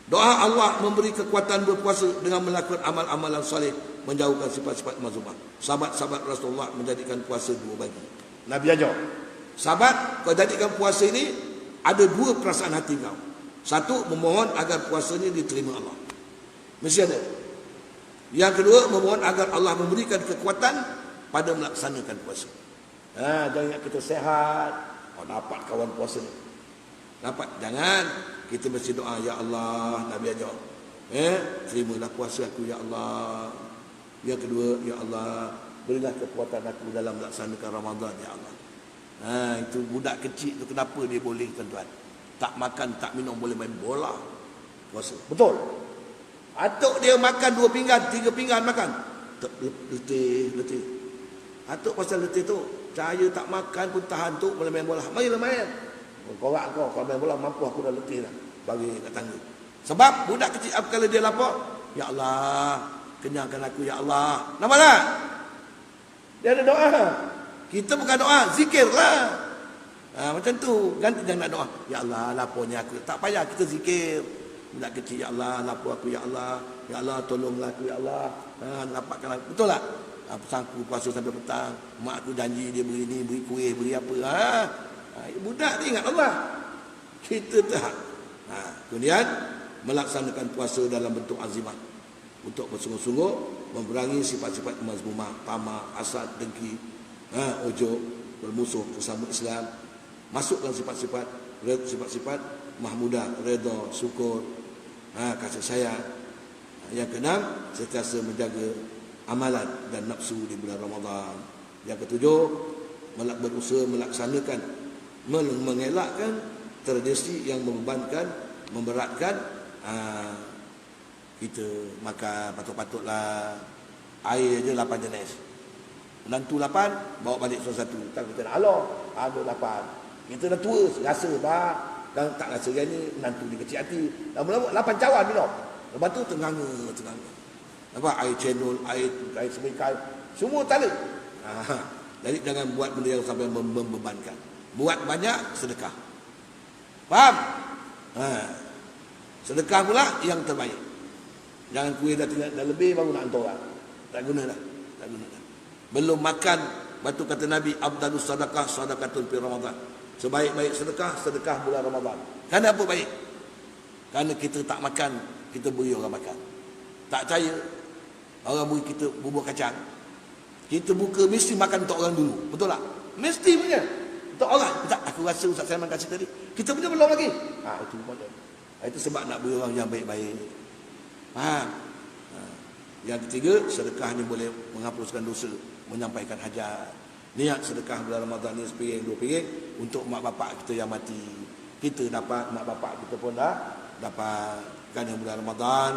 doa Allah memberi kekuatan berpuasa dengan melakukan amal-amalan soleh, menjauhkan sifat-sifat mazmumah. Sahabat-sahabat Rasulullah menjadikan puasa 2 bagi. Nabi ajar, sahabat, kau jadikan puasa ini ada 2 perasaan hati kau. Satu, memohon agar puasa ini diterima Allah. Mesti ada. Yang kedua, memohon agar Allah memberikan kekuatan pada melaksanakan puasa. Jangan ingat kita sehat, dapat kawan puasa ni. Dapat, jangan. Kita mesti doa, ya Allah, Nabi ajar. Terimalah puasa aku, ya Allah. Yang kedua, ya Allah, berilah kekuatan aku dalam melaksanakan Ramadan, ya Allah. Itu budak kecil tu kenapa dia boleh, tuan-tuan? Tak makan, tak minum, boleh main bola. Puasa. Betul. Atuk dia makan 2 pinggan, 3 pinggan makan. Letih. Atuk pasal letih tu, cahaya tak makan pun tahan tu, boleh main bola. Marilah main. Korak kau, kalau main bola mampu aku dah letih dah. Bagi kat tangga. Sebab budak kecil kalau dia lapar, ya Allah, kenyangkan aku ya Allah. Nampak tak? Dia ada doa. Kita bukan doa, zikirlah. Macam tu. Ganti jangan nak doa. Ya Allah, lapornya aku. Tak payah kita zikir. Budak kecil, ya Allah, lapor aku ya Allah. Ya Allah, tolonglah aku ya Allah. Dapatkan aku. Betul tak? Sangku puasa sampai petang. Mak aku janji dia beri ni, beri kuih, beri apa. Budak ni ingat Allah. Kita tak. Kemudian melaksanakan puasa dalam bentuk azimah untuk bersungguh-sungguh memerangi sifat-sifat mazmumah, tamak, hasad, dengki, ujub, bermusuh sesama Islam. Masukkan sifat-sifat mahmudah, redha, syukur, kasih sayang. Yang keenam, sentiasa menjaga amalan dan nafsu di bulan Ramadan. Yang ketujuh, berusaha melaksanakan, mengelakkan tradisi yang membebankan, memberatkan. Kita makan patut-patutlah air je 8 jenis. Menantu 8, bawa balik satu-satu. Tak kita nak Allah, ada 8. Kita dah tua, rasa bah, dan tak rasa yang ni, menantu dia kecil hati. Lama-lama 8 cawan minum. Lepas tu tenganga. Nampak? Air cendol, air sembikai, semua tak ada. Jadi jangan buat benda yang sampai membebankan. Buat banyak, sedekah. Faham? Sedekah pula yang terbaik. Jangan kuih dah lebih baru nak hantar orang. Tak guna dah. Belum makan, batu kata Nabi, afdalus sadaqah sadaqatul fi Ramadan. Sebaik-baik sedekah bulan Ramadan. Kenapa apa baik? Kerana kita tak makan, kita beri orang makan. Tak percaya, orang beri kita bubur kacang, kita buka mesti makan untuk orang dulu. Betul tak? Mesti punya. Untuk orang. Tak, aku rasa Ustaz Saiman kasih tadi, kita punya belum lagi. Itu boleh. Itu sebab nak beri orang yang baik-baik. Faham? Yang ketiga, sedekah ni boleh menghapuskan dosa, menyampaikan hajat. Niat sedekah bulan Ramadan ni sepiring, 2 piring untuk mak bapak kita yang mati. Kita dapat, mak bapak kita pun dah dapat. Kerana bulan Ramadan,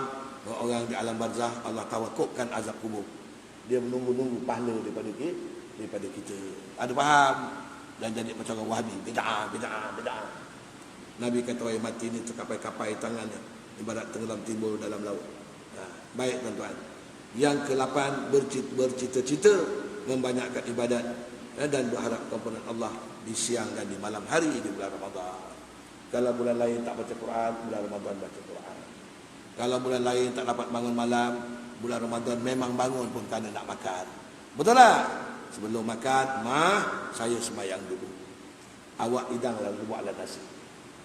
orang di alam barzah Allah tawakufkan azab kubur. Dia menunggu-nunggu pahala daripada kita. Ada faham? Dan jadi macam orang Wahabi, bid'ah. Nabi kata orang mati ni terkapai-kapai tangannya, ibarat tenggelam timbul dalam laut. Baik tuan-tuan. Yang ke-8, bercita-cita membanyakkan ibadat dan berharap kepada Allah di siang dan di malam hari di bulan Ramadan. Kalau bulan lain tak baca Quran, bulan Ramadan baca Quran. Kalau bulan lain tak dapat bangun malam, bulan Ramadan memang bangun pun kerana nak makan. Betul tak? Sebelum makan, saya sembahyang dulu. Awak hidang lalu buatlah nasi.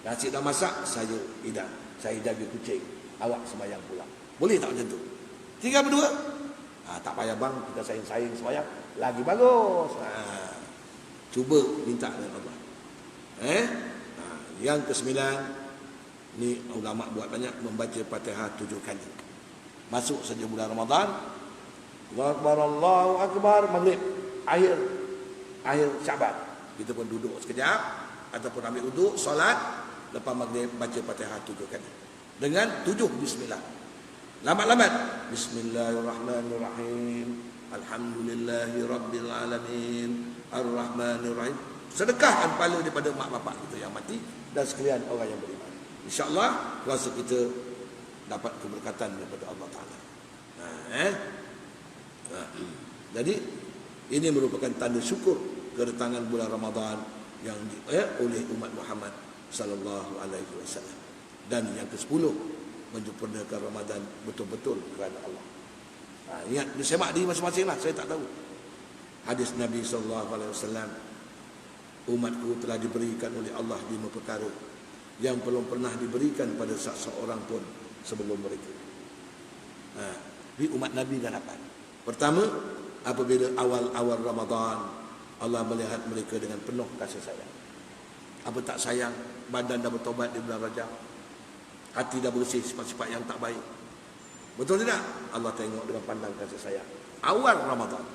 Nasi dah masak, saya hidang. Saya jaga kucing. Awak sembahyang pula. Boleh tak macam tu? 3 berdua? Tak payah bang, kita saing-saing sembahyang. Lagi bagus. Cuba minta dengan Allah. Yang ke-9, ni ulama buat banyak, membaca Fatihah 7 kali. Masuk saja bulan Ramadan, Allahu Akbar, Allahu Akbar, maghrib, akhir Syaban. Kita pun duduk sekejap ataupun ambil wuduk, solat, lepas maghrib baca Fatihah 7 kali. Dengan 7 bismillah. Lambat-lambat. Bismillahirrahmanirrahim. Alhamdulillahi rabbil alamin. Ar-Rahmanir-Rahim. Sedekahkan pahala daripada mak bapak kita yang mati dan sekalian orang yang beriman. InsyaAllah kuasa kita dapat keberkatan daripada Allah Ta'ala. Jadi ini merupakan tanda syukur kedatangan bulan Ramadan yang oleh umat Muhammad sallallahu alaihi wasallam. Dan yang ke-10, menyempurnakan Ramadan betul-betul kerana Allah. Ingat, semak di masing-masing lah, saya tak tahu. Hadis Nabi sallallahu alaihi wasallam, umatku telah diberikan oleh Allah 5 perkara yang belum pernah diberikan pada seorang pun sebelum mereka. Di umat Nabi dah dapat. Pertama, apabila awal-awal Ramadan, Allah melihat mereka dengan penuh kasih sayang. Apa tak sayang, badan dah bertobat di bulan Rajab, hati dah bersih sifat-sifat yang tak baik. Betul tidak? Allah tengok dengan pandang kasih sayang. Awal Ramadan.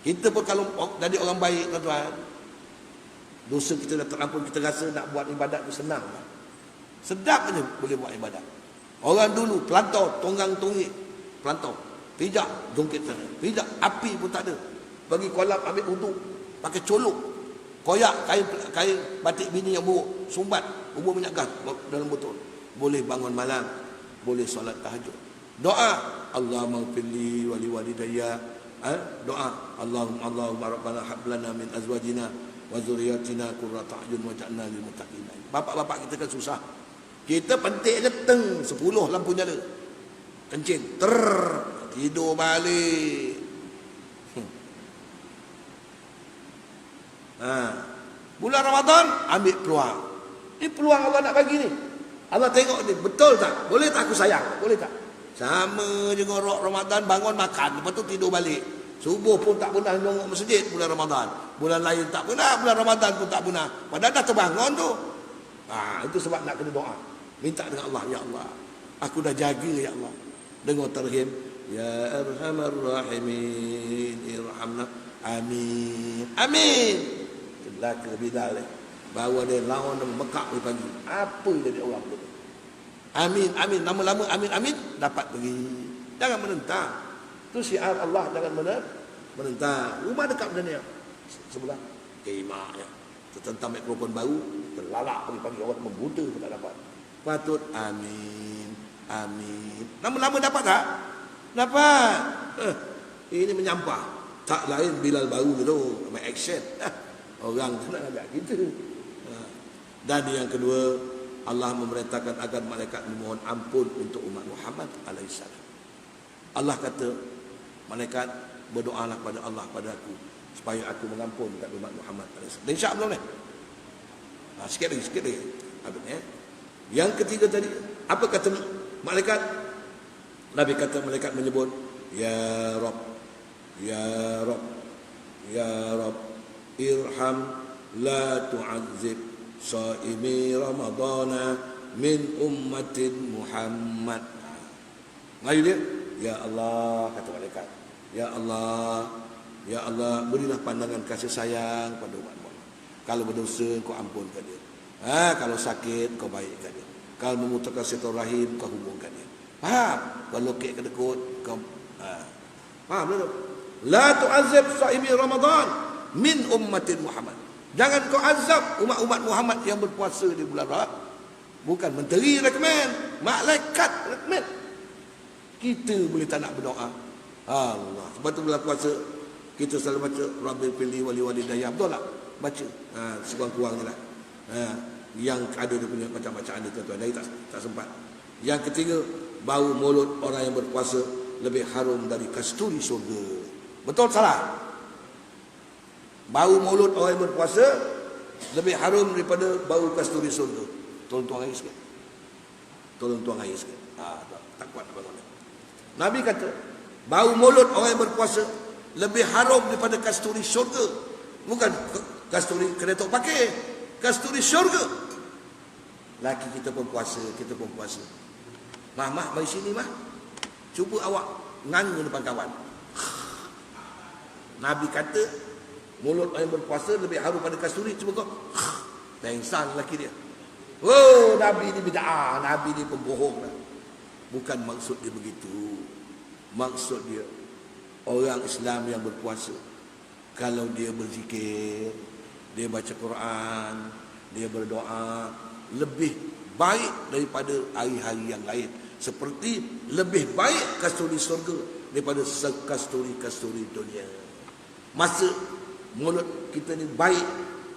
Kita pun kalau jadi orang baik, tuan-tuan, dosa kita dah terampun, kita rasa nak buat ibadat itu senang. Sedap aja boleh buat ibadat. Orang dulu pelantau, tonggang-tonggik, pelantau, pijak, jongkit sana, pijak, api pun tak ada. Bagi kolam ambil wuduk, pakai colok, koyak kain batik bini yang buruk, sumbat, ubur minyak gas dalam botol. Boleh bangun malam, boleh solat tahajud. Doa, Allahumma ighfirli wa liwalidayya. Doa Allahumma rabbana hab lana min azwajina wa dzurriyyatina qurrata a'yun waj'alna lil muttaqin. Bapak-bapak kita kan susah. Kita pentik je teng 10 lampu nyala. Kencing tidur balik. Bulan Ramadan ambil peluang. Ini peluang Allah nak bagi ni. Allah tengok ni, betul tak? Boleh tak aku sayang? Boleh tak? Sama je ngorok Ramadan, bangun makan, lepas tu tidur balik. Subuh pun tak pernah nyongok masjid bulan Ramadan. Bulan lain tak pernah, bulan Ramadan pun tak pernah. Padahal dah terbangun tu. Itu sebab nak kena doa. Minta dengan Allah, ya Allah, aku dah jaga ya Allah. Dengar terhim, ya arhamar rahimin, irhamna. Amin. Amin. Itulah kelebihan bawa dia lawan dan mekak di pagi. Apa jadi orang tu? Amin, amin. Lama-lama amin, amin dapat pergi. Jangan menentang. Itu syiar Allah, jangan menentang. Rumah dekat benda ni. Sebelah keimahnya. Tertentang mikrofon baru, terlalak pagi-pagi orang membuta pun tak dapat. Patut amin, amin. Lama-lama dapat tak? Dapat. Ini menyampah. Tak lain Bilal baru tu, main action. Orang tu nak ajak kita. Dan yang kedua, Allah memerintahkan agar malaikat memohon ampun untuk umat Muhammad alaihissalam. Allah kata, malaikat berdoalah pada Allah pada aku supaya aku mengampun dekat umat Muhammad alaihissalam. Dan insya Allah ni. Sikit lagi. Yang ketiga tadi, apa kata malaikat? Nabi kata malaikat menyebut, ya Rabb, ya Rabb, ya Rabb, irham la tu'adzib saimi Ramadana min ummatin Muhammad. Ngayu dia, ya Allah, kata malaikat, ya Allah, ya Allah, berilah pandangan kasih sayang pada umat Muhammad. Kalau berdosa kau ampunkan dia. Kalau sakit kau baikkan dia. Kalau memutuskan silaturahim kau hubungkan dia. Faham? Kalau lokek kedekut kau faham tak? La tu'azib saimi Ramadan min ummatin Muhammad. Jangan kau azab umat-umat Muhammad yang berpuasa di bulan Ramadan. Bukan menteri rekomen, malaikat rekomen. Kita boleh tak nak berdoa? Allah. Sebab tu bulan puasa kita selalu baca Rabbil pilli wali walidayya. Betul tak? Baca. Sekurang-kurang je lah. Yang ada dia punya macam bacaan dia tuan-tuan. Dari tak sempat. Yang ketiga, bau mulut orang yang berpuasa lebih harum dari kasturi syurga. Betul salah? Bau mulut orang yang berpuasa lebih harum daripada bau kasturi surga. Tolong tuang air sikit. Tolong tuang air sikit. Tak kuat nak bangun. Nabi kata, bau mulut orang yang berpuasa lebih harum daripada kasturi syurga. Bukan kasturi keretok pakai, kasturi syurga. Laki kita pun puasa, kita pun puasa. Mah, mari sini mah. Cuba awak nganu depan kawan. Nabi kata, mulut orang yang berpuasa lebih harum pada kasturi. Cuba kau. Pengsan lelaki dia. Oh, Nabi ni bid'ah. Nabi ni pembohong lah. Bukan maksud dia begitu. Maksud dia, orang Islam yang berpuasa, kalau dia berzikir, dia baca Quran, dia berdoa, lebih baik daripada hari-hari yang lain. Seperti lebih baik kasturi surga daripada kasturi-kasturi dunia. Masa mulut kita ni baik,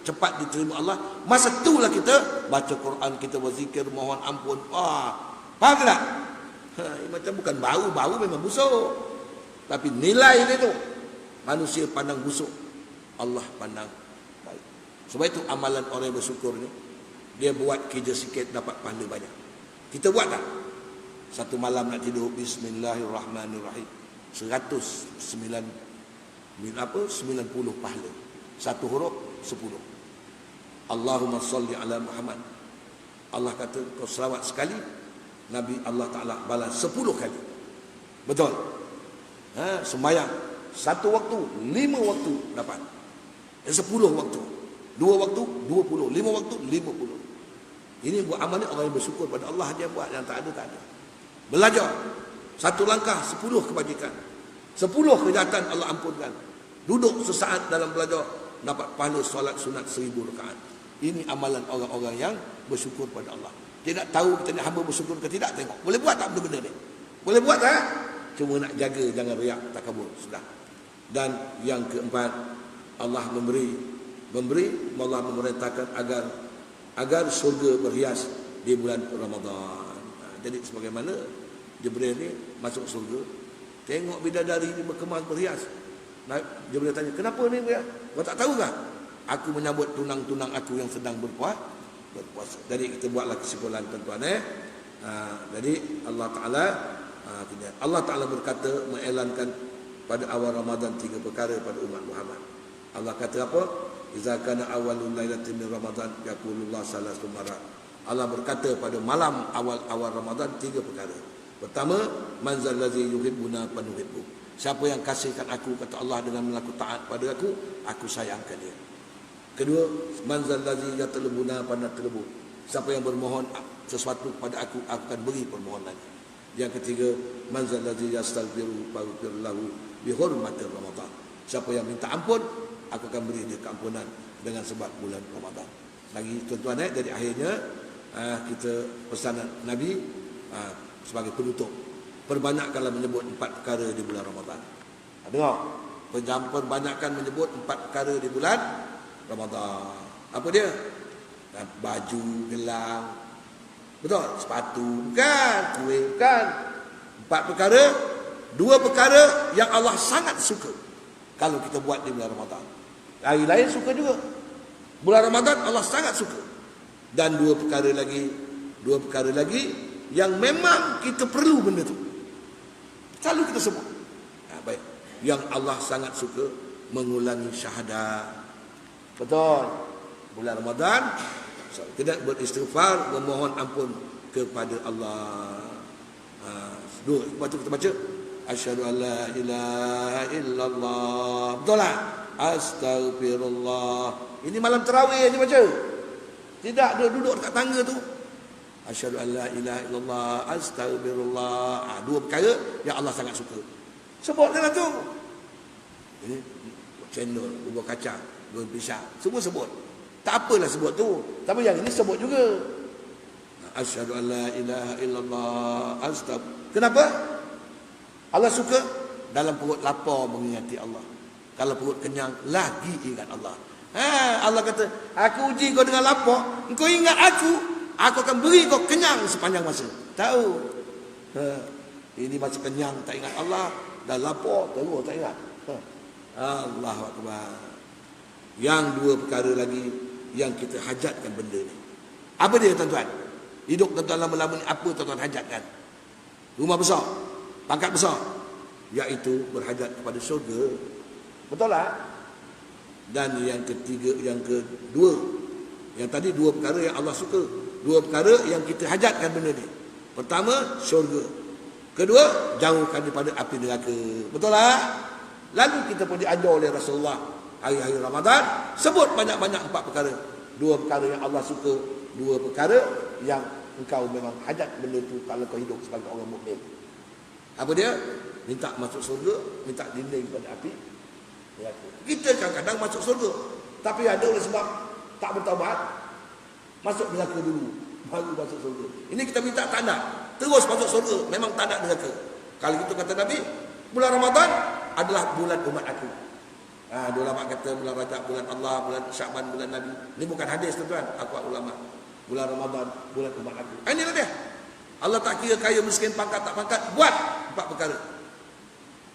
cepat diterima Allah, masa itulah kita baca Quran, kita berzikir, mohon ampun. Faham tak? Macam bukan bau memang busuk, tapi nilai dia tu, manusia pandang busuk, Allah pandang baik. Sebab itu amalan orang yang bersyukur ni, dia buat kerja sikit dapat pahala banyak. Kita buat tak? Satu malam nak tidur, Bismillahirrahmanirrahim, 90 pahala. Satu huruf 10. Allahumma salli ala Muhammad. Allah kata kau selawat sekali, Nabi Allah Ta'ala balas 10 kali. Betul? Sembahyang satu waktu, 5 waktu dapat. 10 waktu, 2 waktu 20, 5 waktu 50. Ini buat amal ni orang yang bersyukur pada Allah dia buat, yang tak ada tak ada. Belajar satu langkah 10 kebajikan, 10 kejahatan Allah ampunkan. Duduk sesaat dalam belajar dapat pahala solat sunat 1000 rakaat. Ini amalan orang-orang yang bersyukur pada Allah. Tidak tahu kita ni hamba bersyukur ke tidak, tengok. Boleh buat tak benda-benda ni? Boleh buat tak? cuma nak jaga jangan riak, takabur, sudah. Dan yang keempat, Allah memberi Allah memerintahkan agar surga berhias di bulan Ramadan. Jadi sebagaimana Jibril ni masuk surga, tengok bidadari ni berkemas berhias. Jibril tanya, kenapa ni dia? Kau tak tahu kah? Aku menyambut tunang-tunang aku yang sedang berpuasa. Jadi kita buatlah kesimpulan tuan-tuan. Jadi Allah Ta'ala berkata, mengelankan pada awal Ramadan 3 perkara pada umat Muhammad. Allah kata apa? Iza kana awalul lailatin min Ramadan yaqulullah salasu marat. Allah berkata pada malam awal Ramadan 3 perkara. Pertama, manzal ladzi yuhibbuna fanuhibbu. Siapa yang kasihkan aku, kata Allah, dengan melakukan taat pada aku sayangkan dia. Kedua, manzal ladzi yatlubuna fanatlubu. Siapa yang bermohon sesuatu kepada aku akan beri permohonan. Yang ketiga, manzal ladzi yastaghfiru faghfir lahu bi hurmati Ramadan. Siapa yang minta ampun, aku akan beri dia keampunan dengan sebab bulan Ramadan. Lagi tuan-tuan, jadi akhirnya kita pesanan Nabi sebagai penutup, perbanyakkanlah menyebut 4 perkara di bulan Ramadan. Dengar, perbanyakkan menyebut 4 perkara di bulan Ramadan. Apa dia? Baju, gelang, betul? Sepatu, bukan? Kuih, bukan? 4 perkara, 2 perkara yang Allah sangat suka kalau kita buat di bulan Ramadan. Hari lain suka juga. Bulan Ramadan Allah sangat suka. Dan 2 perkara lagi yang memang kita perlu benda tu. Selalu kita sebut. Baik. Yang Allah sangat suka, mengulangi syahadat. Betul. Bulan Ramadan kita beristighfar, memohon ampun kepada Allah. Lepas tu kita baca asyhadu an la ilaha illallah. Betul tak? Astaghfirullah. Ini malam tarawih ni baca. Tidak duduk dekat tangga tu. Asyhadu an la ilaha illallah, astaghfirullah. 2 perkara yang Allah sangat suka. Sebutlah tu. Ini cendol, bubur kacang, goreng pisang, semua sebut. Tak apalah sebut tu. Tapi yang ini sebut juga. Asyhadu an la ilaha illallah, Kenapa? Allah suka dalam perut lapar mengingati Allah. Kalau perut kenyang lagi ingat Allah. Allah kata, aku uji kau dengan lapar, engkau ingat aku akan beri kau kenyang sepanjang masa. Tahu? Ini masa kenyang tak ingat Allah, dan lapar terus tak ingat. Allahu Akbar. Yang 2 perkara lagi yang kita hajatkan benda ni. Apa dia tuan-tuan? Hidup tuan-tuan lama-lama ni apa tuan-tuan hajatkan? Rumah besar, pangkat besar, iaitu berhajat kepada syurga. Betul tak? Dan yang ketiga, yang kedua, yang tadi 2 perkara yang Allah suka, 2 perkara yang kita hajatkan benda ni. Pertama, syurga. Kedua, jauhkan daripada api neraka. Betul tak? Lalu kita pun diajar oleh Rasulullah hari-hari Ramadan, sebut banyak-banyak 4 perkara. 2 perkara yang Allah suka, 2 perkara yang engkau memang hajat benda tu kalau kau hidup sebagai orang mukmin. Apa dia? Minta masuk surga, minta dinding pada api neraka. Kita kadang-kadang masuk surga, tapi ada oleh sebab tak bertaubat, masuk neraka dulu, baru masuk surga. Ini kita minta tak nak, terus masuk surga, memang tak nak neraka. Kalau gitu kata Nabi, bulan Ramadan adalah bulan umat aku. Dua ulama kata bulan Rajab, bulan Allah, bulan Syaban, bulan Nabi. Ini bukan hadis tuan-tuan, aqwal ulama. Bulan Ramadan, bulan umat aku. Inilah dia. Allah tak kira kaya miskin, pangkat tak pangkat, buat 4 perkara.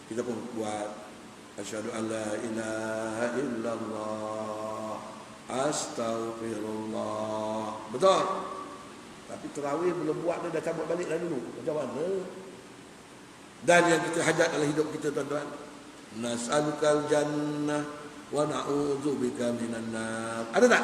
Kita pun buat. Asyhadu an la ilaha illallah, astaghfirullah. Betul. Tapi tarawih belum buat, dia dah cabut balik dah dulu. Macam mana? Dan yang kita hajat dalam hidup kita tuan-tuan, nas'alukal jannah wa na'udzubika minan nar. Ada tak?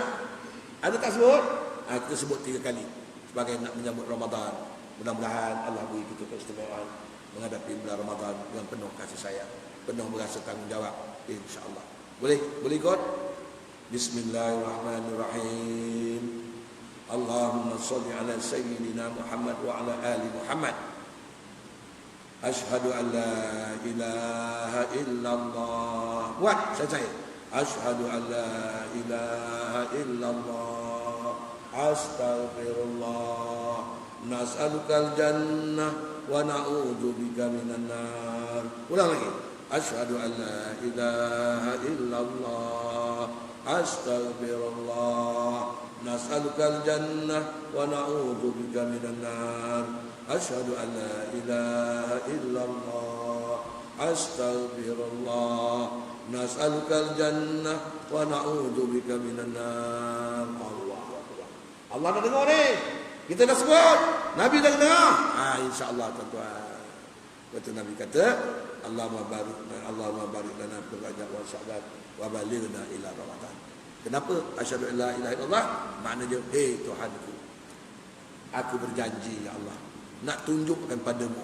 Ada tak sebut? Kita sebut 3 kali sebagai nak menyambut Ramadan. Mudah-mudahan Allah beri kita keistimewaan menghadapi bulan Ramadan dengan penuh kasih sayang, penuh merasa tanggungjawab, insya-Allah. Boleh ikut? Bismillahirrahmanirrahim. Allahumma shalli ala sayyidina Muhammad wa ala ali Muhammad. Asyhadu an la ilaha illallah. Buat saya. Asyhadu an la ilaha illallah, astaghfirullah. Nas'alukal jannah wa na'udzubika minan nar. النار. Ulang lagi. Asyhadu an la ilaha illallah, astaghfirullah, nas'alukal jannah wa na'udzu bika minan nar. Asyhadu an la ilaha illallah, astaghfirullah, nas'alukal jannah wa na'udzu bika minan nar. Allahu akbar. Allah dah dengar ni. Kita dah sebut, Nabi dah dengar. Insya-Allah tuan-tuan. Betul Nabi kata, Allahumma barik lana fil rajab wa sya'ban wa balighna ila Ramadan. Kenapa? Asyhadu an la ilaha illallah, maknanya Tuhanku, aku berjanji ya Allah nak tunjukkan padamu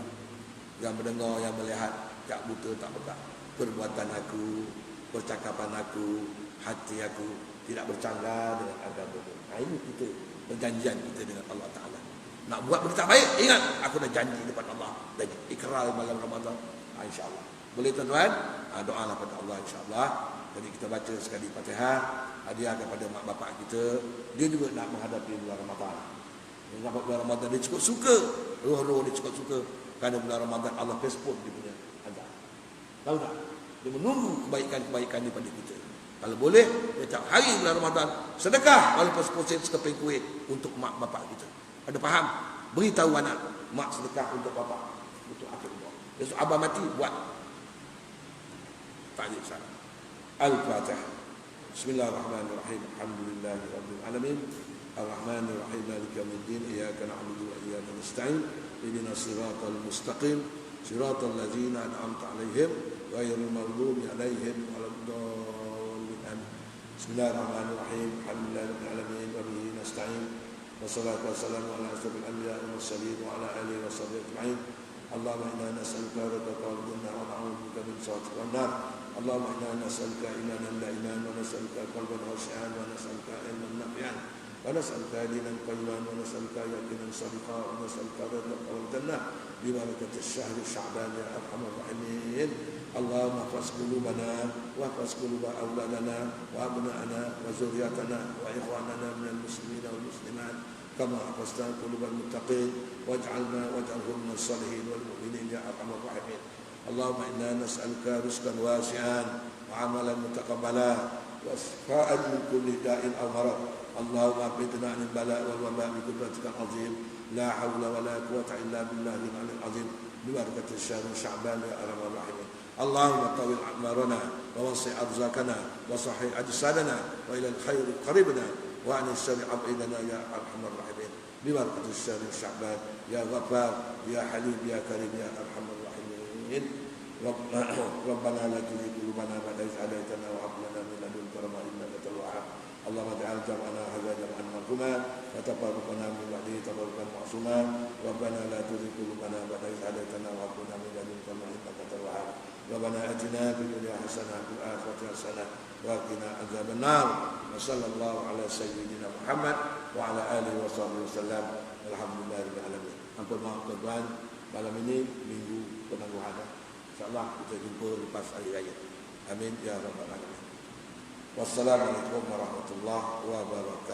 yang mendengar, yang melihat, tak buta tak pekak, perbuatan aku, percakapan aku, hati aku tidak bercanggah dengan agama-Mu. Ini kita perjanjian kita dengan Allah Ta'ala. Nak buat benda tak baik, ingat aku dah janji depan Allah, dah ikrar malam Ramadan. InsyaAllah. Boleh tuan-tuan? Doalah pada Allah insyaAllah. Jadi kita baca sekali Fatihah, hadiah kepada mak bapak kita. Dia juga nak menghadapi bulan Ramadan. Dia nampak bulan Ramadan dia cukup suka, roh-roh dia cukup suka. Kerana bulan Ramadan Allah respon dia punya azab. Tahu tak? Dia menunggu kebaikan-kebaikan daripada kita. Kalau boleh, setiap hari bulan Ramadan sedekah walaupun seposen sekeping kuih untuk mak bapak kita. Ada faham? Beritahu anak, mak sedekah untuk bapak, untuk akhir umur. Besok abang mati, buat takdir sana. Al-Fatihah. Bismillahirrahmanirrahim. Alhamdulillahirabbil alamin. Ar-Rahmanir Rahim. Maliki yaumiddin. Iyyaka na'budu wa iyyaka nasta'in. Ihdinas siratal mustaqim. Siratal ladzina an'amta 'alaihim ghairil maghdubi 'alaihim waladdallin. Bismillahirrahmanirrahim. Alhamdulillahirabbil alamin. Wa bihi nasta'in. Wassalatu wassalamu ala asyrafil anbiya'i wal mursalin wa ala alihi wa sahbihi ajma'in. Allahumma inna nas'aluka ridhaka wal jannah wa na'udzu bika min sakhatika wan nar. Allahumma inna nas'aluka imanan la iman wa nas'aluka qalban khashi'an wa nas'aluka ilman nafi'an wa nas'aluka dinan qayyiman wa nas'aluka yaqinan sadiqan wa nas'aluka ridhaka wal jannah bi barakati syahri sya'ban ya arhamar rahimin. Allahumma ihfaz qulubana wa ihfaz quluba auladana wa abna'ana wa zurriyatana wa ikhwanana minal muslimin wal muslimat kama ihfazta qulubal muttaqin waj'alhum minas salihin wal mu'minin ya arhamar rahimin. Allahumma inna nas'aluka rizqan wasi'an wa 'amalan mutaqabbala wa shifaan min kulli da'in aw marad. Allahumma abidna 'anil bala' wal waba' bi qudratikal 'azim. La haula wa la quwwata illa billahil 'aliyyil 'azim. Bi barakati syahr Sya'ban ya arhamar rahimin. Allahumma tawil a'marana wa wasi' arzaqana wa sahih ajsadana wa ila al-khairi qaribna wa 'anil syarri ab'idna ya arhamar rahimin. Bi barakati syahr Sya'ban ya Ghaffar ya Halim ya Karim ya arhamar rahimin. Rabbana la tuzigh qulubana ba'da idh hadaytana wa hab lana min ladunka rahmatan innaka antal wahhab. Allahumma ij'al jam'ana hadha jam'an marhuma wa tafarraqana min ba'dihi tafarruqan ma'suma. Rabbana la tuzigh qulubana ba'da idh hadaytana wa hab lana min ladunka rahmatan innaka antal wahhab. Rabbana atina fid dunya hasanah wa fil akhirati hasanah wa qina adzaban nar. Wa sallallahu ala sayyidina Muhammad wa ala alihi wa sahbihi wasallam. Alhamdulillahirabbil alamin. Ampun maaf tuan-tuan, malam ini minggu penangguhan. InsyaAllah kita jumpa lepas hari raya. Amin ya rabbal alamin. Wassalamualaikum warahmatullahi wabarakatuh.